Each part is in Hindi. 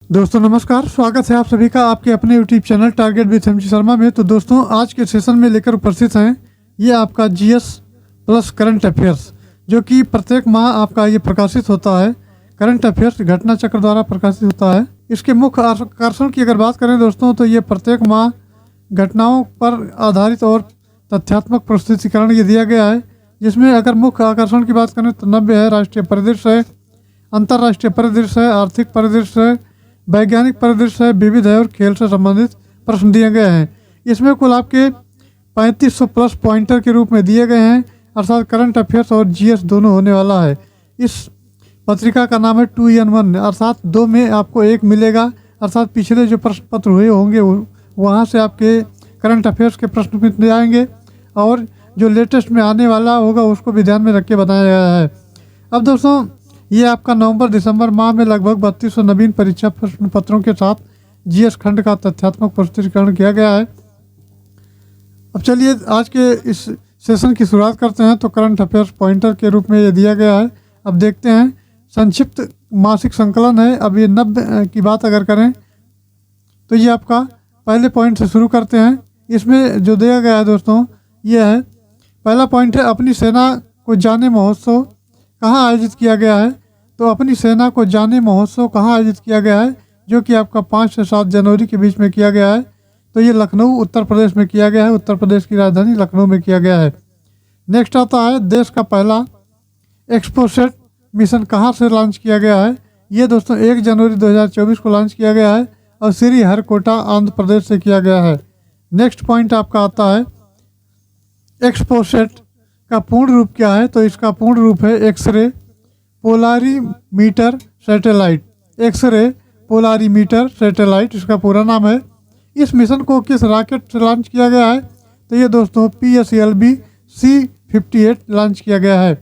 दोस्तों नमस्कार, स्वागत है आप सभी का आपके अपने YouTube channel target with MG Sharma में। तो दोस्तों आज के सेशन में लेकर उपस्थित हैं ये आपका जीएस प्लस करंट अफेयर्स, जो कि प्रत्येक माह आपका ये प्रकाशित होता है। करंट अफेयर्स घटना चक्र द्वारा प्रकाशित होता है। इसके मुख्य आकर्षण की अगर बात करें दोस्तों, तो ये प्रत्येक माह घटनाओं पर आधारित और तथ्यात्मक प्रस्तुतिकरण ये दिया गया है, जिसमें अगर मुख्य आकर्षण की बात करें तो 90 है, राष्ट्रीय परिदृश्य है, अंतर्राष्ट्रीय परिदृश्य है, आर्थिक परिदृश्य है, वैज्ञानिक परिदृश्य है, विविध है और खेल से संबंधित प्रश्न दिए गए हैं। इसमें कुल आपके 3500 प्लस पॉइंटर के रूप में दिए गए हैं, अर्थात करंट अफेयर्स और जीएस दोनों होने वाला है। इस पत्रिका का नाम है 2in1, अर्थात दो में आपको एक मिलेगा, अर्थात पिछले जो प्रश्न पत्र हुए होंगे वहाँ से आपके करंट अफेयर्स के प्रश्न मिल जाएंगे और जो लेटेस्ट में आने वाला होगा उसको भी ध्यान में रख के बनाया गया है। अब दोस्तों ये आपका नवंबर दिसंबर माह में लगभग 3200 नवीन परीक्षा प्रश्न पत्रों के साथ जीएस खंड का तथ्यात्मक प्रस्तुतिकरण किया गया है। अब चलिए आज के इस सेशन की शुरुआत करते हैं। तो करंट अफेयर्स पॉइंटर के रूप में ये दिया गया है। अब देखते हैं, संक्षिप्त मासिक संकलन है। अब ये 90 की बात अगर करें तो ये आपका पहले पॉइंट से शुरू करते हैं। इसमें जो दिया गया है दोस्तों ये है, पहला पॉइंट है अपनी सेना को जाने महोत्सव कहाँ आयोजित किया गया है। तो अपनी सेना को जाने महोत्सव कहाँ आयोजित किया गया है, जो कि आपका 5 से 7 जनवरी के बीच में किया गया है। तो ये लखनऊ उत्तर प्रदेश में किया गया है, उत्तर प्रदेश की राजधानी लखनऊ में किया गया है। नेक्स्ट आता है, देश का पहला एक्सपोसेट मिशन कहाँ से लॉन्च किया गया है। ये दोस्तों 1 जनवरी 2024 को लॉन्च किया गया है और श्रीहरिकोटा आंध्र प्रदेश से किया गया है। नेक्स्ट पॉइंट आपका आता है, एक्सपोसेट का पूर्ण रूप क्या है। तो इसका पूर्ण रूप है X ray polarimeter satellite. X ray polarimeter satellite इसका पूरा नाम है। इस मिशन को किस रॉकेट से लॉन्च किया गया है। तो ये दोस्तों PSLV C-58 लॉन्च किया गया है।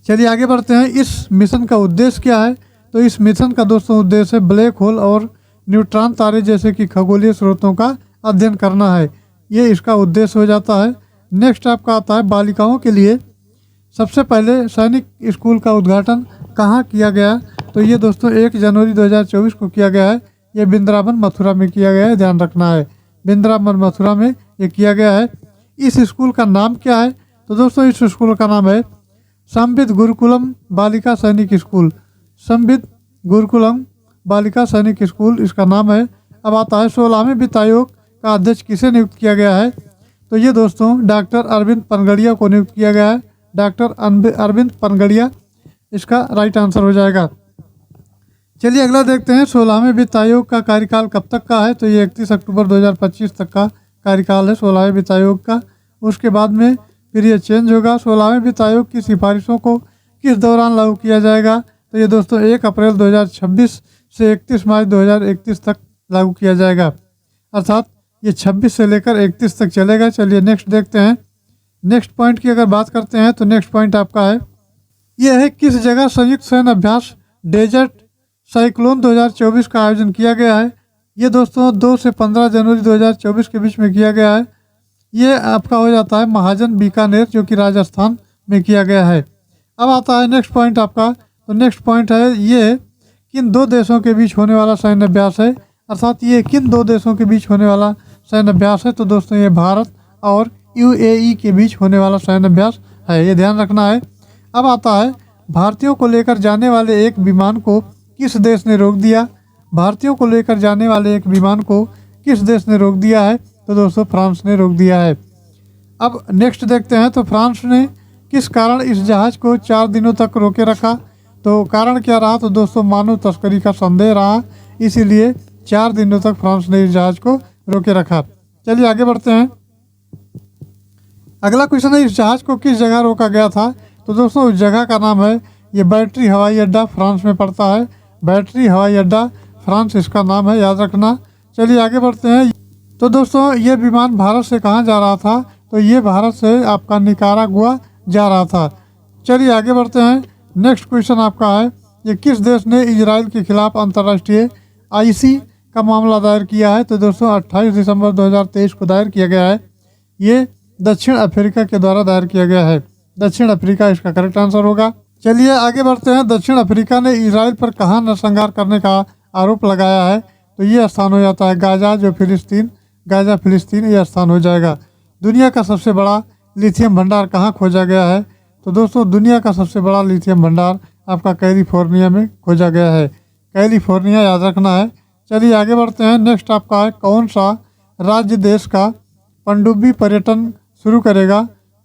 चलिए आगे बढ़ते हैं, इस मिशन का उद्देश्य क्या है। तो इस मिशन का दोस्तों उद्देश्य है ब्लैक होल और न्यूट्रॉन तारे जैसे कि खगोलीय स्रोतों का अध्ययन करना है। ये इसका उद्देश्य हो जाता है। नेक्स्ट आपका आता है, बालिकाओं के लिए सबसे पहले सैनिक स्कूल का उद्घाटन कहाँ किया गया। तो ये दोस्तों 1 जनवरी 2024 को किया गया है। ये वृंदावन मथुरा में किया गया है, ध्यान रखना है, वृंदावन मथुरा में ये किया गया है। इस स्कूल का नाम क्या है। तो दोस्तों इस स्कूल का नाम है संविद गुरुकुलम बालिका सैनिक स्कूल। संविद गुरुकुलम बालिका सैनिक स्कूल इसका नाम है। अब आता है, 16वें वित्त आयोग का अध्यक्ष किसे नियुक्त किया गया है। तो ये दोस्तों डॉक्टर अरविंद पनगड़िया को नियुक्त किया गया है। डॉक्टर अरविंद पनगड़िया इसका राइट आंसर हो जाएगा। चलिए अगला देखते हैं, 16वें वित्त आयोग का कार्यकाल कब तक का है। तो ये 31 अक्टूबर 2025 तक का कार्यकाल है 16वें वित्त आयोग का। उसके बाद में फिर ये चेंज होगा। 16वें वित्त आयोग की सिफारिशों को किस दौरान लागू किया जाएगा। तो ये दोस्तों 1 अप्रैल 2026 से 31 मार्च 2031 तक लागू किया जाएगा, अर्थात ये 26 से लेकर 31 तक चलेगा। चलिए नेक्स्ट देखते हैं। नेक्स्ट पॉइंट की अगर बात करते हैं तो नेक्स्ट पॉइंट आपका है, यह है किस जगह संयुक्त सैन्य अभ्यास डेजर्ट साइक्लोन 2024 का आयोजन किया गया है। ये दोस्तों 2 से 15 जनवरी 2024 के बीच में किया गया है। ये आपका हो जाता है महाजन बीकानेर, जो कि राजस्थान में किया गया है। अब आता है नेक्स्ट पॉइंट आपका। तो नेक्स्ट पॉइंट है, ये किन 2 देशों के बीच होने वाला सैन्य अभ्यास है, अर्थात ये किन 2 देशों के बीच होने वाला सैन्य अभ्यास है। तो दोस्तों ये भारत और UAE के बीच होने वाला सैन्य अभ्यास है, ये ध्यान रखना है। अब आता है, भारतीयों को लेकर जाने वाले एक विमान को किस देश ने रोक दिया। भारतीयों को लेकर जाने वाले एक विमान को किस देश ने रोक दिया है। तो दोस्तों फ्रांस ने रोक दिया है। अब नेक्स्ट देखते हैं, तो फ्रांस ने किस कारण इस जहाज़ को 4 दिनों तक रोके रखा। तो कारण क्या रहा। तो दोस्तों मानव तस्करी का संदेह रहा, इसीलिए 4 दिनों तक फ्रांस ने इस जहाज़ को रोके रखा। चलिए आगे बढ़ते हैं। अगला क्वेश्चन है, इस जहाज़ को किस जगह रोका गया था। तो दोस्तों उस जगह का नाम है, ये बैटरी हवाई अड्डा फ्रांस में पड़ता है। बैटरी हवाई अड्डा फ्रांस इसका नाम है, याद रखना। चलिए आगे बढ़ते हैं। तो दोस्तों ये विमान भारत से कहाँ जा रहा था। तो ये भारत से आपका निकारागुआ जा रहा था। चलिए आगे बढ़ते हैं। नेक्स्ट क्वेश्चन आपका है, ये किस देश ने इजराइल के खिलाफ अंतर्राष्ट्रीय IC का मामला दायर किया है। तो दोस्तों 28 दिसंबर 2023 को दायर किया गया है। ये दक्षिण अफ्रीका के द्वारा दायर किया गया है। दक्षिण अफ्रीका इसका करेक्ट आंसर होगा। चलिए आगे बढ़ते हैं। दक्षिण अफ्रीका ने इसराइल पर कहाँ नरसंहार करने का आरोप लगाया है? तो ये स्थान हो जाता है गाजा, जो गाजा फिलिस्तीन, ये स्थान हो जाएगा। दुनिया का सबसे बड़ा लिथियम भंडार कहाँ खोजा गया है? तो दोस्तों दुनिया का सबसे बड़ा लिथियम भंडार आपका कैलिफोर्निया में खोजा गया है। कैलिफोर्निया याद रखना है। चलिए आगे बढ़ते हैं। नेक्स्ट आपका है, कौन सा राज्य देश का पनडुब्बी पर्यटन शुरू करेगा?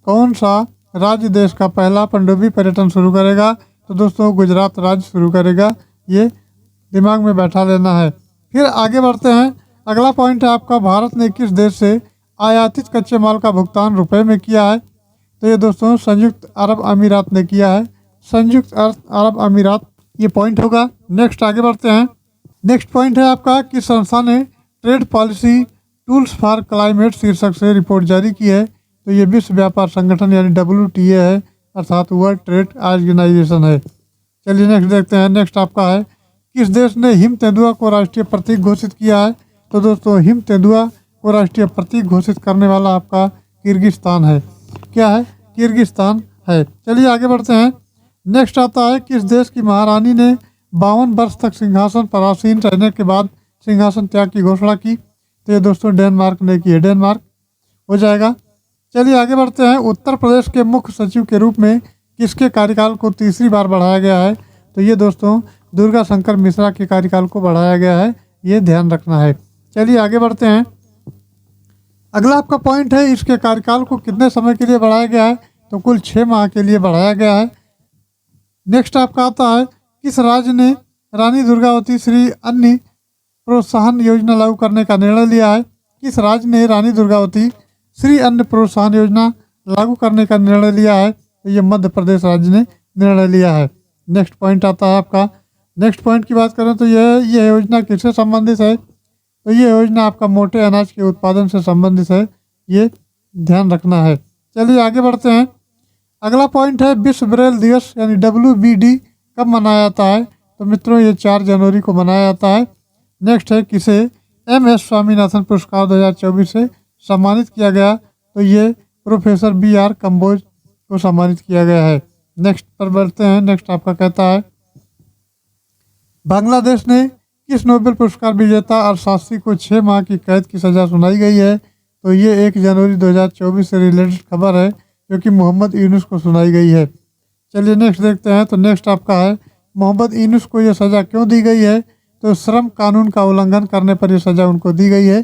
कौन सा राज्य देश का पहला पनडुब्बी पर्यटन शुरू करेगा? तो दोस्तों गुजरात राज्य शुरू करेगा। ये दिमाग में बैठा लेना है। फिर आगे बढ़ते हैं। अगला पॉइंट है आपका, भारत ने किस देश से आयातित कच्चे माल का भुगतान रुपए में किया है? तो ये दोस्तों संयुक्त अरब अमीरात ने किया है। संयुक्त अरब अमीरात ये पॉइंट होगा। नेक्स्ट आगे बढ़ते हैं। नेक्स्ट पॉइंट है आपका, किस संस्था ने trade policy tools for climate शीर्षक से रिपोर्ट जारी की है? तो ये विश्व व्यापार संगठन यानी WTA है, अर्थात वर्ल्ड ट्रेड ऑर्गेनाइजेशन है। चलिए नेक्स्ट देखते हैं। नेक्स्ट आपका है, किस देश ने हिम तेंदुआ को राष्ट्रीय प्रतीक घोषित किया है? तो दोस्तों हिम तेंदुआ को राष्ट्रीय प्रतीक घोषित करने वाला आपका किर्गिस्तान है। क्या है? किर्गिस्तान है। चलिए आगे बढ़ते हैं। नेक्स्ट आता है, किस देश की महारानी ने 52 वर्ष तक सिंहासन पर आसीन रहने के बाद सिंहासन त्याग की घोषणा की? तो ये दोस्तों डेनमार्क ने की है। डेनमार्क हो जाएगा। चलिए आगे बढ़ते हैं। उत्तर प्रदेश के मुख्य सचिव के रूप में किसके कार्यकाल को तीसरी बार बढ़ाया गया है? तो ये दोस्तों दुर्गा शंकर मिश्रा के कार्यकाल को बढ़ाया गया है, ये ध्यान रखना है। चलिए आगे बढ़ते हैं। अगला आपका पॉइंट है, इसके कार्यकाल को कितने समय के लिए बढ़ाया गया है? तो कुल 6 माह के लिए बढ़ाया गया है। नेक्स्ट आपका आता है, किस राज्य ने रानी दुर्गावती श्री अन्न प्रोत्साहन योजना लागू करने का निर्णय लिया है? किस राज्य ने रानी दुर्गावती श्री अन्न प्रोत्साहन योजना लागू करने का निर्णय लिया है? तो ये मध्य प्रदेश राज्य ने निर्णय लिया है। नेक्स्ट पॉइंट आता है आपका। नेक्स्ट पॉइंट की बात करें तो यह योजना किससे संबंधित है? तो ये योजना आपका मोटे अनाज के उत्पादन से संबंधित है, ये ध्यान रखना है। चलिए आगे बढ़ते हैं। अगला पॉइंट है, विश्व ब्रेल दिवस यानी WBD कब मनाया जाता है? तो मित्रों ये 4 जनवरी को मनाया जाता है। नेक्स्ट है, किसे MS स्वामीनाथन पुरस्कार 2024 से सम्मानित किया गया? तो ये प्रोफेसर BR कंबोज को सम्मानित किया गया है। नेक्स्ट पर बढ़ते हैं। नेक्स्ट आपका कहता है, बांग्लादेश ने किस नोबेल पुरस्कार विजेता अरशास्त्री को 6 माह की कैद की सजा सुनाई गई है? तो ये 1 जनवरी 2024 से रिलेटेड खबर है, जो कि मोहम्मद यूनुस को सुनाई गई है। चलिए नेक्स्ट देखते हैं। तो नेक्स्ट आपका है, मोहम्मद यूनुस को यह सज़ा क्यों दी गई है? तो श्रम कानून का उल्लंघन करने पर यह सज़ा उनको दी गई है,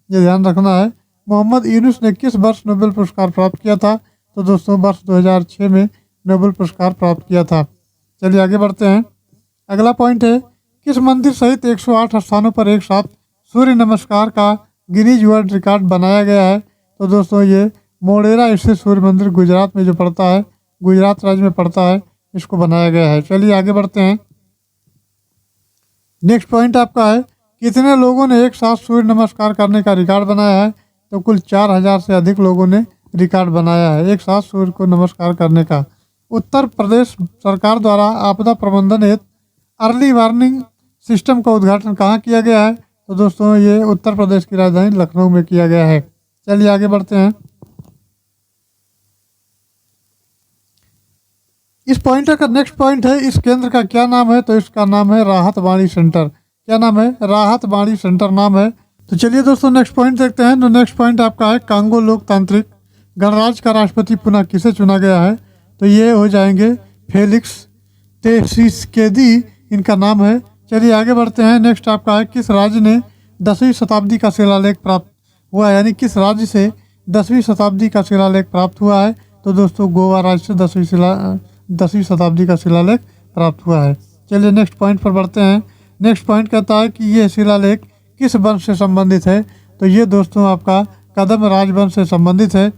ये ध्यान रखना है। मोहम्मद यूनुस ने किस वर्ष नोबेल पुरस्कार प्राप्त किया था? तो दोस्तों वर्ष 2006 में नोबेल पुरस्कार प्राप्त किया था। चलिए आगे बढ़ते हैं। अगला पॉइंट है, किस मंदिर सहित 108 स्थानों पर एक साथ सूर्य नमस्कार का गिनीज वर्ल्ड रिकॉर्ड बनाया गया है? तो दोस्तों ये मोढेरा स्थित सूर्य मंदिर गुजरात में जो पड़ता है, गुजरात राज्य में पड़ता है, इसको बनाया गया है। चलिए आगे बढ़ते हैं। नेक्स्ट पॉइंट आपका है, कितने लोगों ने एक साथ सूर्य नमस्कार करने का रिकॉर्ड बनाया है? तो कुल 4000 से अधिक लोगों ने रिकॉर्ड बनाया है एक साथ सूर्य को नमस्कार करने का। उत्तर प्रदेश सरकार द्वारा आपदा प्रबंधन हेतु अर्ली वार्निंग सिस्टम का उद्घाटन कहाँ किया गया है? तो दोस्तों ये उत्तर प्रदेश की राजधानी लखनऊ में किया गया है। चलिए आगे बढ़ते हैं। इस पॉइंट का नेक्स्ट पॉइंट है, इस केंद्र का क्या नाम है? तो इसका नाम है राहत बाड़ी सेंटर। क्या नाम है? राहत बाड़ी सेंटर नाम है। तो चलिए दोस्तों नेक्स्ट पॉइंट देखते हैं। तो नेक्स्ट पॉइंट आपका है, कांगो लोकतांत्रिक गणराज्य का राष्ट्रपति पुनः किसे चुना गया है? तो ये हो जाएंगे फेलिक्स त्सेसिकेदी, इनका नाम है। चलिए आगे बढ़ते हैं। नेक्स्ट आपका है, किस राज्य ने 10वीं शताब्दी का शिलालेख प्राप्त हुआ है? यानी किस राज्य से 10वीं शताब्दी का शिलालेख प्राप्त हुआ है? तो दोस्तों गोवा राज्य से 10वीं शताब्दी का शिलालेख प्राप्त हुआ है। चलिए नेक्स्ट पॉइंट पर बढ़ते हैं। नेक्स्ट पॉइंट कहता है कि ये शिलालेख किस वंश से संबंधित है? तो ये दोस्तों आपका कदम राजवंश से संबंधित है।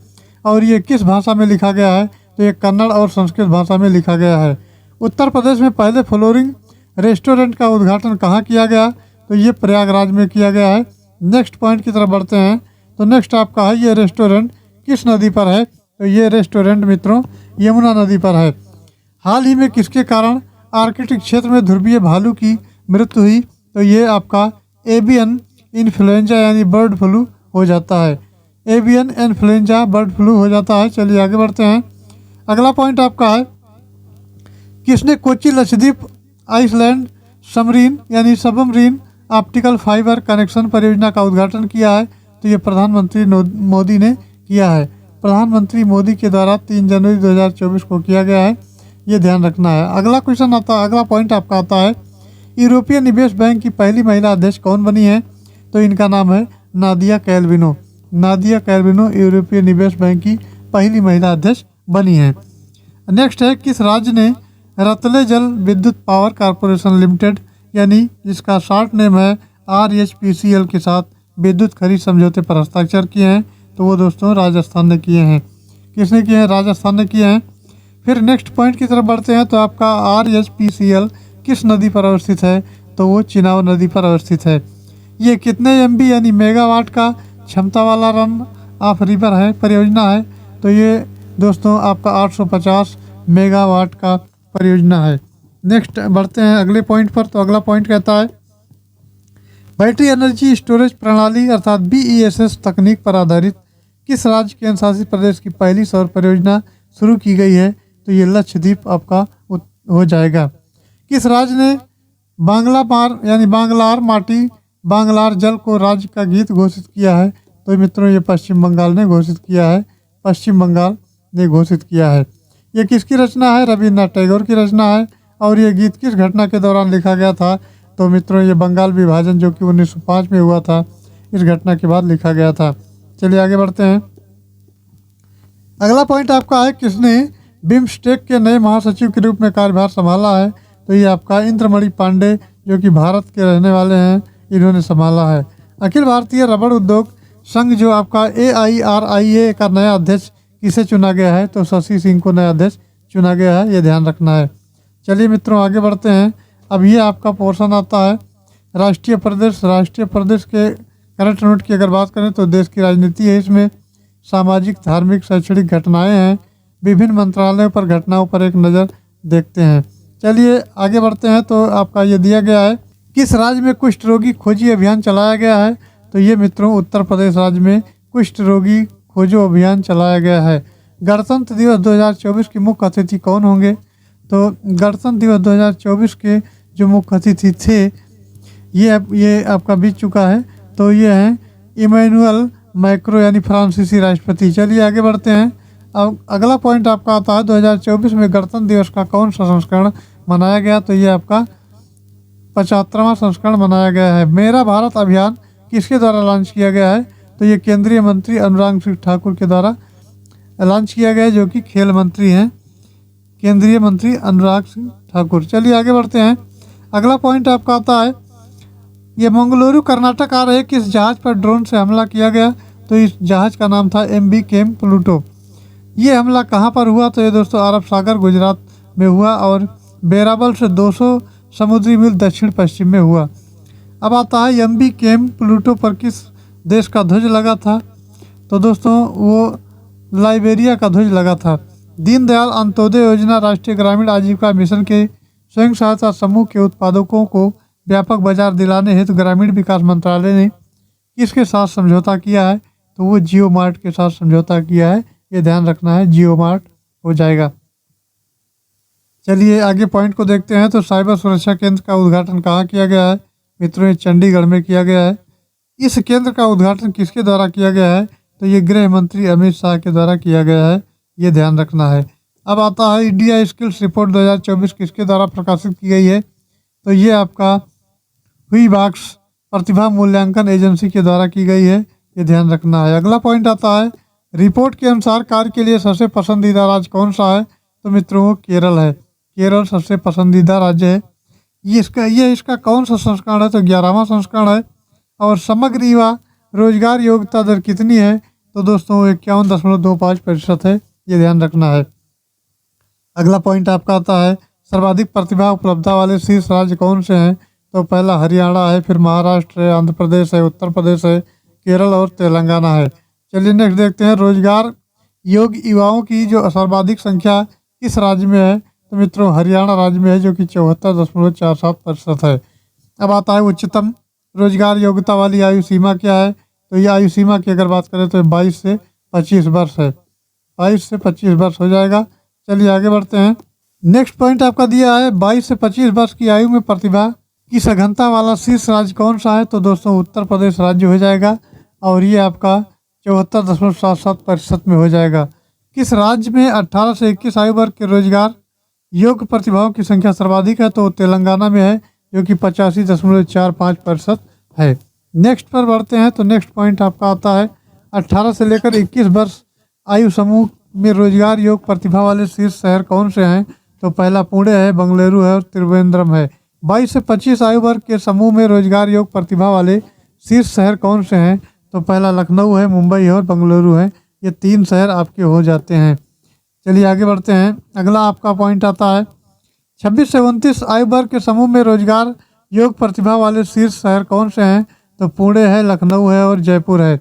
और ये किस भाषा में लिखा गया है? तो ये कन्नड़ और संस्कृत भाषा में लिखा गया है। उत्तर प्रदेश में पहले फ्लोरिंग रेस्टोरेंट का उद्घाटन कहाँ किया गया? तो ये प्रयागराज में किया गया है। नेक्स्ट पॉइंट की तरफ बढ़ते हैं। तो नेक्स्ट आपका है, ये रेस्टोरेंट किस नदी पर है? तो ये रेस्टोरेंट मित्रों यमुना नदी पर है। हाल ही में किसके कारण आर्कटिक क्षेत्र में ध्रुवीय भालू की मृत्यु हुई? तो ये आपका एवियन इन्फ्लुएंजा यानी बर्ड फ्लू हो जाता है। एवियन इन्फ्लुएंजा बर्ड फ्लू हो जाता है। चलिए आगे बढ़ते हैं। अगला पॉइंट आपका है, किसने कोच्चि लक्षद्वीप आइसलैंड सबमरीन यानी सबमरीन ऑप्टिकल फाइबर कनेक्शन परियोजना का उद्घाटन किया है? तो ये प्रधानमंत्री मोदी ने किया है। प्रधानमंत्री मोदी के द्वारा 3 जनवरी 2024 को किया गया है, ये ध्यान रखना है। अगला क्वेश्चन आता है, अगला पॉइंट आपका आता है, यूरोपीय निवेश बैंक की पहली महिला अध्यक्ष कौन बनी है? तो इनका नाम है नादिया कैल्विनो। नादिया कैल्विनो यूरोपीय निवेश बैंक की पहली महिला अध्यक्ष बनी है। नेक्स्ट है, किस राज्य ने रतले जल विद्युत पावर कॉरपोरेशन लिमिटेड यानी जिसका शॉर्ट नेम है RHPCL के साथ विद्युत खरीद समझौते पर हस्ताक्षर किए हैं? तो वो दोस्तों राजस्थान ने किए हैं। किसने किए हैं? राजस्थान ने किए हैं। फिर नेक्स्ट पॉइंट की तरफ बढ़ते हैं, तो आपका RHPCL किस नदी पर अवस्थित है? तो वो चिनाब नदी पर अवस्थित है। ये कितने MB यानी मेगावाट का क्षमता वाला रन ऑफ रिवर है परियोजना है? तो ये दोस्तों आपका 850 मेगावाट का परियोजना है। नेक्स्ट बढ़ते हैं अगले पॉइंट पर। तो अगला पॉइंट कहता है, बैटरी एनर्जी स्टोरेज प्रणाली अर्थात BESS तकनीक पर आधारित किस राज्य केंद्र शासित प्रदेश की पहली सौर परियोजना शुरू की गई है? तो ये लक्षद्वीप आपका हो जाएगा। किस राज्य ने बांग्लामार यानी बांग्लार माटी बांग्लार जल को राज्य का गीत घोषित किया है? तो मित्रों ये पश्चिम बंगाल ने घोषित किया है। पश्चिम बंगाल ने घोषित किया है। ये किसकी रचना है? रविन्द्रनाथ टैगोर की रचना है। और ये गीत किस घटना के दौरान लिखा गया था? तो मित्रों ये बंगाल विभाजन जो कि 1905 में हुआ था, इस घटना के बाद लिखा गया था। चलिए आगे बढ़ते हैं। अगला पॉइंट आपका है, किसने बिम्स्टेक के नए महासचिव के रूप में कार्यभार संभाला है? तो ये आपका इंद्रमणि पांडे जो कि भारत के रहने वाले हैं, इन्होंने संभाला है। अखिल भारतीय रबड़ उद्योग संघ जो आपका AIRIA का नया अध्यक्ष किसे चुना गया है? तो शशि सिंह को नया अध्यक्ष चुना गया है, ये ध्यान रखना है। चलिए मित्रों आगे बढ़ते हैं। अब ये आपका पोर्शन आता है राष्ट्रीय प्रदेश। राष्ट्रीय प्रदेश के करंट नोट की अगर बात करें तो देश की राजनीति है, इसमें सामाजिक धार्मिक शैक्षणिक घटनाएं हैं, विभिन्न मंत्रालयों पर घटनाओं पर एक नज़र देखते हैं। चलिए आगे बढ़ते हैं। तो आपका ये दिया गया है, किस राज्य में कुष्ठ रोगी खोजी अभियान चलाया गया है? तो ये मित्रों उत्तर प्रदेश राज्य में कुष्ठ रोगी खोजो अभियान चलाया गया है। गणतंत्र दिवस 2024 के मुख्य अतिथि कौन होंगे? तो गणतंत्र दिवस 2024 के जो मुख्य अतिथि थे ये आपका बीत चुका है। तो ये हैं इमैनुअल मैक्रो यानी फ्रांसीसी राष्ट्रपति। चलिए आगे बढ़ते हैं। अब अगला पॉइंट आपका आता है, 2024 में गणतंत्र दिवस का कौन सा संस्करण मनाया गया? तो ये आपका 75वां संस्करण मनाया गया है। मेरा भारत अभियान किसके द्वारा लॉन्च किया गया है? तो ये केंद्रीय मंत्री अनुराग सिंह ठाकुर के द्वारा लॉन्च किया गया है, जो कि खेल मंत्री हैं, केंद्रीय मंत्री अनुराग सिंह ठाकुर। चलिए आगे बढ़ते हैं। अगला पॉइंट आपका आता है, ये मंगलुरु कर्नाटक आ रहे किस जहाज़ पर ड्रोन से हमला किया गया? तो इस जहाज़ का नाम था MV केम प्लूटो। ये हमला कहाँ पर हुआ? तो ये दोस्तों अरब सागर गुजरात में हुआ और बेराबल से 200 समुद्री मील दक्षिण पश्चिम में हुआ। अब आता है MV केम प्लूटो पर किस देश का ध्वज लगा था? तो दोस्तों वो लाइबेरिया का ध्वज लगा था। दीनदयाल अंत्योदय योजना राष्ट्रीय ग्रामीण आजीविका मिशन के स्वयं सहायता समूह के उत्पादकों को व्यापक बाजार दिलाने हेतु ग्रामीण विकास मंत्रालय ने किसके साथ समझौता किया है? तो वो जियो मार्ट के साथ समझौता किया है, ये ध्यान रखना है, जियो मार्ट हो जाएगा। चलिए आगे पॉइंट को देखते हैं। तो साइबर सुरक्षा केंद्र का उद्घाटन कहाँ किया गया है? मित्रों ये चंडीगढ़ में किया गया है। इस केंद्र का उद्घाटन किसके द्वारा किया गया है? तो ये गृह मंत्री अमित शाह के द्वारा किया गया है, ये ध्यान रखना है। अब आता है इंडिया स्किल्स रिपोर्ट 2024 किसके द्वारा प्रकाशित की गई है? तो ये आपका हुई बाक्स प्रतिभा मूल्यांकन एजेंसी के द्वारा की गई है, ये ध्यान रखना है। अगला पॉइंट आता है, रिपोर्ट के अनुसार कार्य के लिए सबसे पसंदीदा राज्य कौन सा है? तो मित्रों केरल है। केरल सबसे पसंदीदा राज्य है। ये इसका कौन सा संस्करण है? तो 11वां संस्करण है। और समग्र युवा रोजगार योग्यता दर कितनी है? तो दोस्तों 51.25% है, ये ध्यान रखना है। अगला पॉइंट आपका आता है, सर्वाधिक प्रतिभा उपलब्धता वाले शीर्ष राज्य कौन से हैं? तो पहला हरियाणा है, फिर महाराष्ट्र है, आंध्र प्रदेश है, उत्तर प्रदेश है, केरल और तेलंगाना है। चलिए नेक्स्ट देखते हैं, रोजगार योग्य युवाओं की जो सर्वाधिक संख्या किस राज्य में है? तो मित्रों हरियाणा राज्य में है, जो कि 74.47% है। अब आता है उच्चतम रोजगार योग्यता वाली आयु सीमा क्या है? तो ये आयु सीमा की अगर बात करें तो 22 से 25 वर्ष है। 22 से 25 वर्ष हो जाएगा। चलिए आगे बढ़ते हैं। नेक्स्ट पॉइंट आपका दिया है 22 से 25 वर्ष की आयु में प्रतिभा की सघनता वाला शीर्ष राज्य कौन सा है? तो दोस्तों उत्तर प्रदेश राज्य हो जाएगा और ये आपका 74.77% में हो जाएगा। किस राज्य में 18 से 21 आयु वर्ग के रोजगार योग्य प्रतिभाओं की संख्या सर्वाधिक है? तो तेलंगाना में है, जो कि 85.45% है। नेक्स्ट पर बढ़ते हैं तो नेक्स्ट पॉइंट आपका आता है 18 से लेकर 21 वर्ष आयु समूह में रोजगार योग्य प्रतिभा वाले शीर्ष शहर कौन से हैं? तो पहला पुणे है, बेंगलुरु है और त्रिवेंद्रम है। 22 से 25 आयु वर्ग के समूह में रोजगार योग्य प्रतिभा वाले शीर्ष शहर कौन से हैं? तो पहला लखनऊ है, मुंबई है और बेंगलुरु है। ये 3 शहर आपके हो जाते हैं। चलिए आगे बढ़ते हैं। अगला आपका पॉइंट आता है 26 से 29 आयु वर्ग के समूह में रोजगार योग्य प्रतिभा वाले शीर्ष शहर कौन से हैं? तो पुणे है, लखनऊ है और जयपुर है।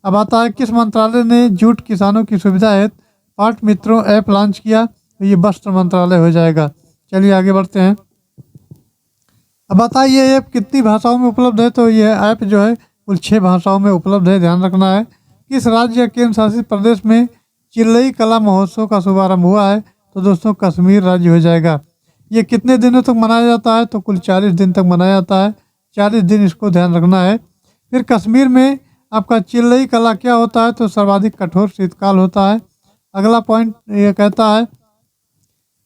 अब आता है किस मंत्रालय ने जूट किसानों की सुविधा हेतु पाट मित्रों ऐप लॉन्च किया? तो ये वस्त्र मंत्रालय हो जाएगा। चलिए आगे बढ़ते हैं। अब बताइए ये ऐप कितनी भाषाओं में उपलब्ध है? तो ये ऐप जो है कुल 6 भाषाओं में उपलब्ध है, ध्यान रखना है। किस राज्य या केंद्र शासित प्रदेश में चिल्लई कला महोत्सव का शुभारंभ हुआ है? तो दोस्तों कश्मीर राज्य हो जाएगा। ये कितने दिनों तक मनाया जाता है? तो कुल 40 दिन तक मनाया जाता है। 40 दिन इसको ध्यान रखना है। फिर कश्मीर में आपका चिल्लई कला क्या होता है? तो सर्वाधिक कठोर शीतकाल होता है। अगला पॉइंट ये कहता है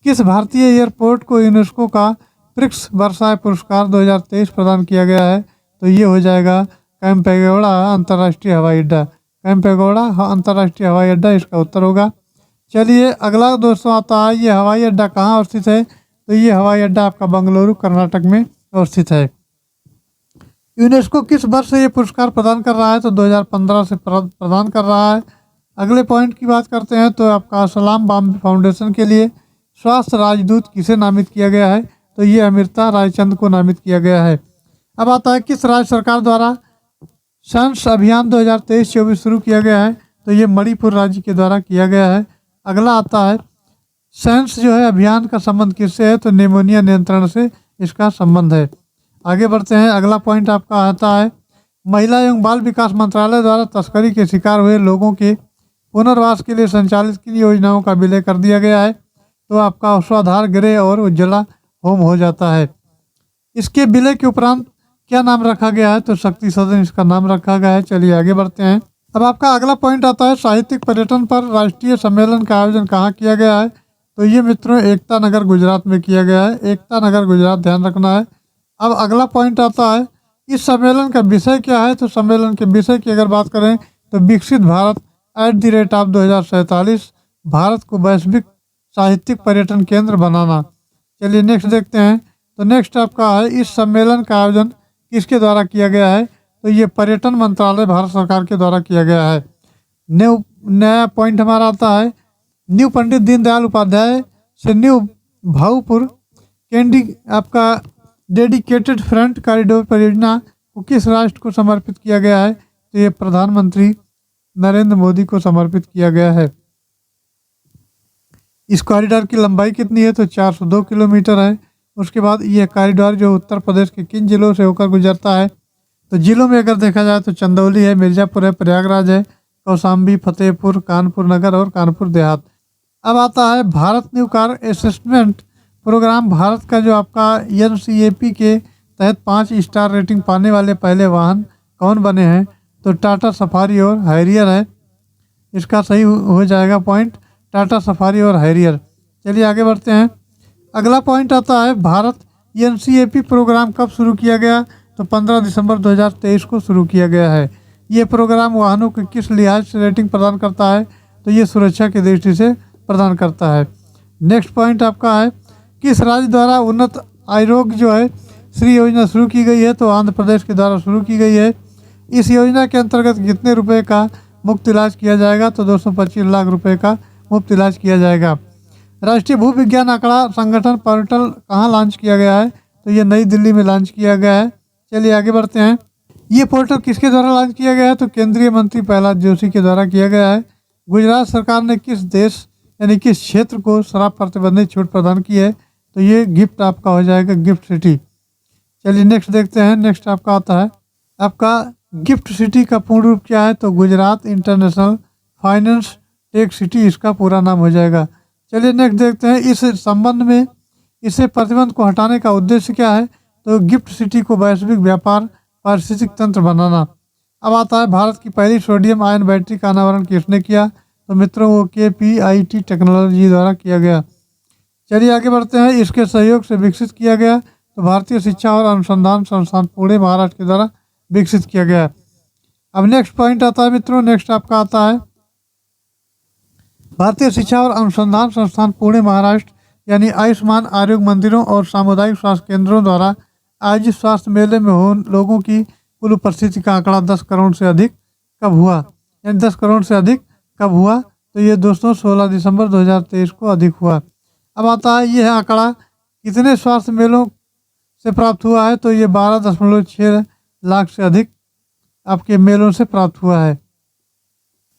किस भारतीय एयरपोर्ट को यूनेस्को का प्रिक्स वर्साय पुरस्कार 2023 प्रदान किया गया है? तो ये हो जाएगा कैंपेगौड़ा अंतर्राष्ट्रीय हवाई अड्डा। कैंपेगौड़ा अंतर्राष्ट्रीय हवाई अड्डा इसका उत्तर होगा। चलिए अगला दोस्तों आता है ये हवाई अड्डा कहाँ अवस्थित है? तो ये हवाई अड्डा आपका बेंगलुरु कर्नाटक में अवस्थित है। यूनेस्को किस वर्ष से ये पुरस्कार प्रदान कर रहा है? तो 2015 से प्रदान कर रहा है। अगले पॉइंट की बात करते हैं तो आपका सलाम बाम्बे फाउंडेशन के लिए स्वास्थ्य राजदूत किसे नामित किया गया है? तो ये अमृता रायचंद को नामित किया गया है। अब आता है किस राज्य सरकार द्वारा सेंस अभियान 2023-24 शुरू किया गया है? तो ये मणिपुर राज्य के द्वारा किया गया है। अगला आता है सेंस जो है अभियान का संबंध किससे है? तो निमोनिया नियंत्रण से इसका संबंध है। आगे बढ़ते हैं। अगला पॉइंट आपका आता है महिला एवं बाल विकास मंत्रालय द्वारा तस्करी के शिकार हुए लोगों के पुनर्वास के लिए संचालित किन योजनाओं का विलय कर दिया गया है? तो आपका स्वाधार गृह और उज्ज्वला होम हो जाता है। इसके विलय के उपरांत क्या नाम रखा गया है? तो शक्ति सदन इसका नाम रखा गया है। चलिए आगे बढ़ते हैं। अब आपका अगला पॉइंट आता है साहित्यिक पर्यटन पर राष्ट्रीय सम्मेलन का आयोजन कहाँ किया गया है? तो ये मित्रों एकता नगर गुजरात में किया गया है। एकता नगर गुजरात ध्यान रखना है। अब अगला पॉइंट आता है इस सम्मेलन का विषय क्या है? तो सम्मेलन के विषय की अगर बात करें तो विकसित भारत @ 2047 भारत को वैश्विक साहित्यिक पर्यटन केंद्र बनाना। चलिए नेक्स्ट देखते हैं। तो नेक्स्ट आपका है इस सम्मेलन का आयोजन किसके द्वारा किया गया है? तो ये पर्यटन मंत्रालय भारत सरकार के द्वारा किया गया है। नया पॉइंट हमारा आता है न्यू पंडित दीनदयाल उपाध्याय से न्यू भाऊपुर कैंडी आपका डेडिकेटेड फ्रंट कॉरिडोर परियोजना को किस राष्ट्र को समर्पित किया गया है? तो ये प्रधानमंत्री नरेंद्र मोदी को समर्पित किया गया है। इस कॉरिडोर की लंबाई कितनी है? तो 402 किलोमीटर है। उसके बाद ये कॉरिडोर जो उत्तर प्रदेश के किन जिलों से होकर गुजरता है? तो जिलों में अगर देखा जाए तो चंदौली है, मिर्ज़ापुर है, प्रयागराज है, कौशाम्बी, फतेहपुर, कानपुर नगर और कानपुर देहात। अब आता है Bharat new car assessment programme. Bharat का जो आपका NCAP के तहत 5 स्टार रेटिंग पाने वाले पहले वाहन कौन बने हैं? तो टाटा सफारी और हैरियर है। इसका सही हो जाएगा पॉइंट टाटा सफारी और हैरियर। चलिए आगे बढ़ते हैं। अगला पॉइंट आता है भारत NCAP प्रोग्राम कब शुरू किया गया? तो 15 दिसंबर 2023 को शुरू किया गया है। ये प्रोग्राम वाहनों को किस लिहाज से रेटिंग प्रदान करता है? तो ये सुरक्षा की दृष्टि से प्रदान करता है। नेक्स्ट पॉइंट आपका है किस राज्य द्वारा उन्नत आरोग्य जो है श्री योजना शुरू की गई है? तो आंध्र प्रदेश के द्वारा शुरू की गई है। इस योजना के अंतर्गत कितने रुपए का मुफ्त इलाज किया जाएगा? तो 225 लाख रुपए का मुफ्त इलाज किया जाएगा। राष्ट्रीय भू विज्ञान आंकड़ा संगठन पोर्टल कहाँ लॉन्च किया गया है? तो ये नई दिल्ली में लॉन्च किया गया है। चलिए आगे बढ़ते हैं। ये पोर्टल किसके द्वारा लॉन्च किया गया है? तो केंद्रीय मंत्री प्रहलाद जोशी के द्वारा किया गया है। गुजरात सरकार ने किस देश यानी किस क्षेत्र को शराब प्रतिबंधित छूट प्रदान की है? तो ये गिफ्ट आपका हो जाएगा गिफ्ट सिटी। चलिए नेक्स्ट देखते हैं। नेक्स्ट आपका आता है आपका गिफ्ट सिटी का पूर्ण रूप क्या है? तो Gujarat international finance tech city इसका पूरा नाम हो जाएगा। चलिए नेक्स्ट देखते हैं इस संबंध में इसे प्रतिबंध को हटाने का उद्देश्य क्या है। तो गिफ्ट सिटी को वैश्विक व्यापार पारिस्थितिक तंत्र बनाना। अब आता है भारत की पहली सोडियम आयन बैटरी का अनावरण किसने किया। तो मित्रों वो KPIT टेक्नोलॉजी द्वारा किया गया। चलिए आगे बढ़ते हैं। इसके सहयोग से विकसित किया गया। तो भारतीय शिक्षा और अनुसंधान संस्थान पुणे महाराष्ट्र के द्वारा विकसित किया गया। अब नेक्स्ट पॉइंट आता है मित्रों, नेक्स्ट आपका आता है भारतीय शिक्षा और अनुसंधान संस्थान पुणे महाराष्ट्र यानी आयुष्मान आरोग्य मंदिरों और सामुदायिक स्वास्थ्य केंद्रों द्वारा आयोजित स्वास्थ्य मेले में हो लोगों की कुल उपस्थिति का आंकड़ा 10 करोड़ से अधिक कब हुआ, यानी 10 करोड़ से अधिक कब हुआ। तो ये दोस्तों 16 दिसंबर 2023 को अधिक हुआ। अब आता है यह आंकड़ा कितने स्वास्थ्य मेलों से प्राप्त हुआ है। तो ये 12.6 लाख से अधिक आपके मेलों से प्राप्त हुआ है।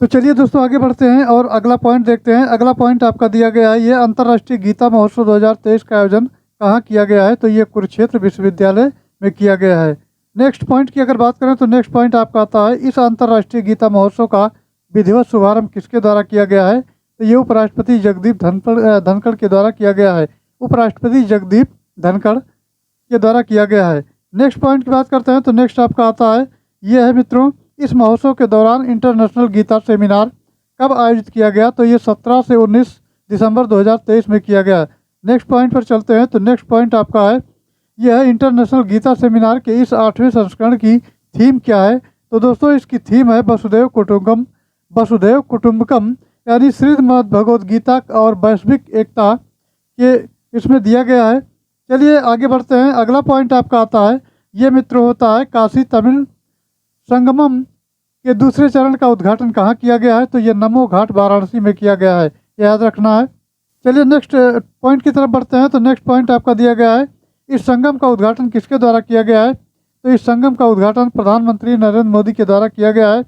तो चलिए दोस्तों आगे बढ़ते हैं और अगला पॉइंट देखते हैं। अगला पॉइंट आपका दिया गया है, ये अंतर्राष्ट्रीय गीता महोत्सव 2023 का आयोजन कहाँ किया गया है। तो ये कुरुक्षेत्र विश्वविद्यालय में किया गया है। नेक्स्ट पॉइंट की अगर बात करें तो नेक्स्ट पॉइंट आपका आता है इस अंतर्राष्ट्रीय गीता महोत्सव का विधिवत शुभारंभ किसके द्वारा किया गया है। तो ये उपराष्ट्रपति जगदीप धनखड़ के द्वारा किया गया है। उपराष्ट्रपति जगदीप धनखड़ के द्वारा किया गया है। नेक्स्ट पॉइंट की बात करते हैं तो नेक्स्ट आपका आता है ये है मित्रों, इस महोत्सव के दौरान इंटरनेशनल गीता सेमिनार कब आयोजित किया गया। तो ये 17 से 19 दिसंबर 2023 में किया गया। नेक्स्ट पॉइंट पर चलते हैं। तो नेक्स्ट पॉइंट आपका है यह है इंटरनेशनल गीता सेमिनार के इस 8वें संस्करण की थीम क्या है। तो दोस्तों इसकी थीम है वसुधैव कुटुंबकम यानी श्रीमद् भगवद गीता और वैश्विक एकता के इसमें दिया गया है। चलिए आगे बढ़ते हैं। अगला पॉइंट आपका आता है ये मित्र होता है काशी तमिल संगमम के दूसरे चरण का उद्घाटन कहाँ किया गया है। तो ये नमो घाट वाराणसी में किया गया है, याद रखना है। चलिए नेक्स्ट पॉइंट की तरफ बढ़ते हैं। तो नेक्स्ट पॉइंट आपका दिया गया है इस संगम का उद्घाटन किसके द्वारा किया गया है। तो इस संगम का उद्घाटन प्रधानमंत्री नरेंद्र मोदी के द्वारा किया गया है।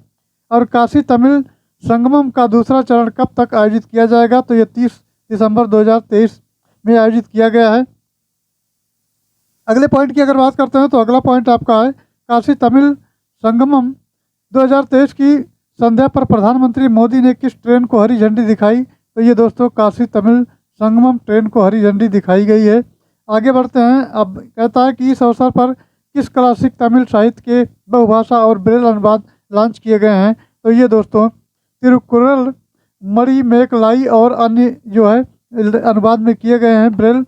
और काशी तमिल संगमम का दूसरा चरण कब तक आयोजित किया जाएगा। तो ये 30 दिसंबर 2023 में आयोजित किया गया है। अगले पॉइंट की अगर बात करते हैं तो अगला पॉइंट आपका है काशी तमिल संगमम 2023 की संध्या पर प्रधानमंत्री मोदी ने किस ट्रेन को हरी झंडी दिखाई। तो ये दोस्तों काशी तमिल संगमम ट्रेन को हरी झंडी दिखाई गई है। आगे बढ़ते हैं। अब कहता है कि इस अवसर पर किस क्लासिक तमिल साहित्य के बहुभाषा और ब्रेल अनुवाद लॉन्च किए गए हैं। तो ये दोस्तों तिरुकुरल मणि मेकलाई और अन्य जो है अनुवाद में किए गए हैं, ब्रेल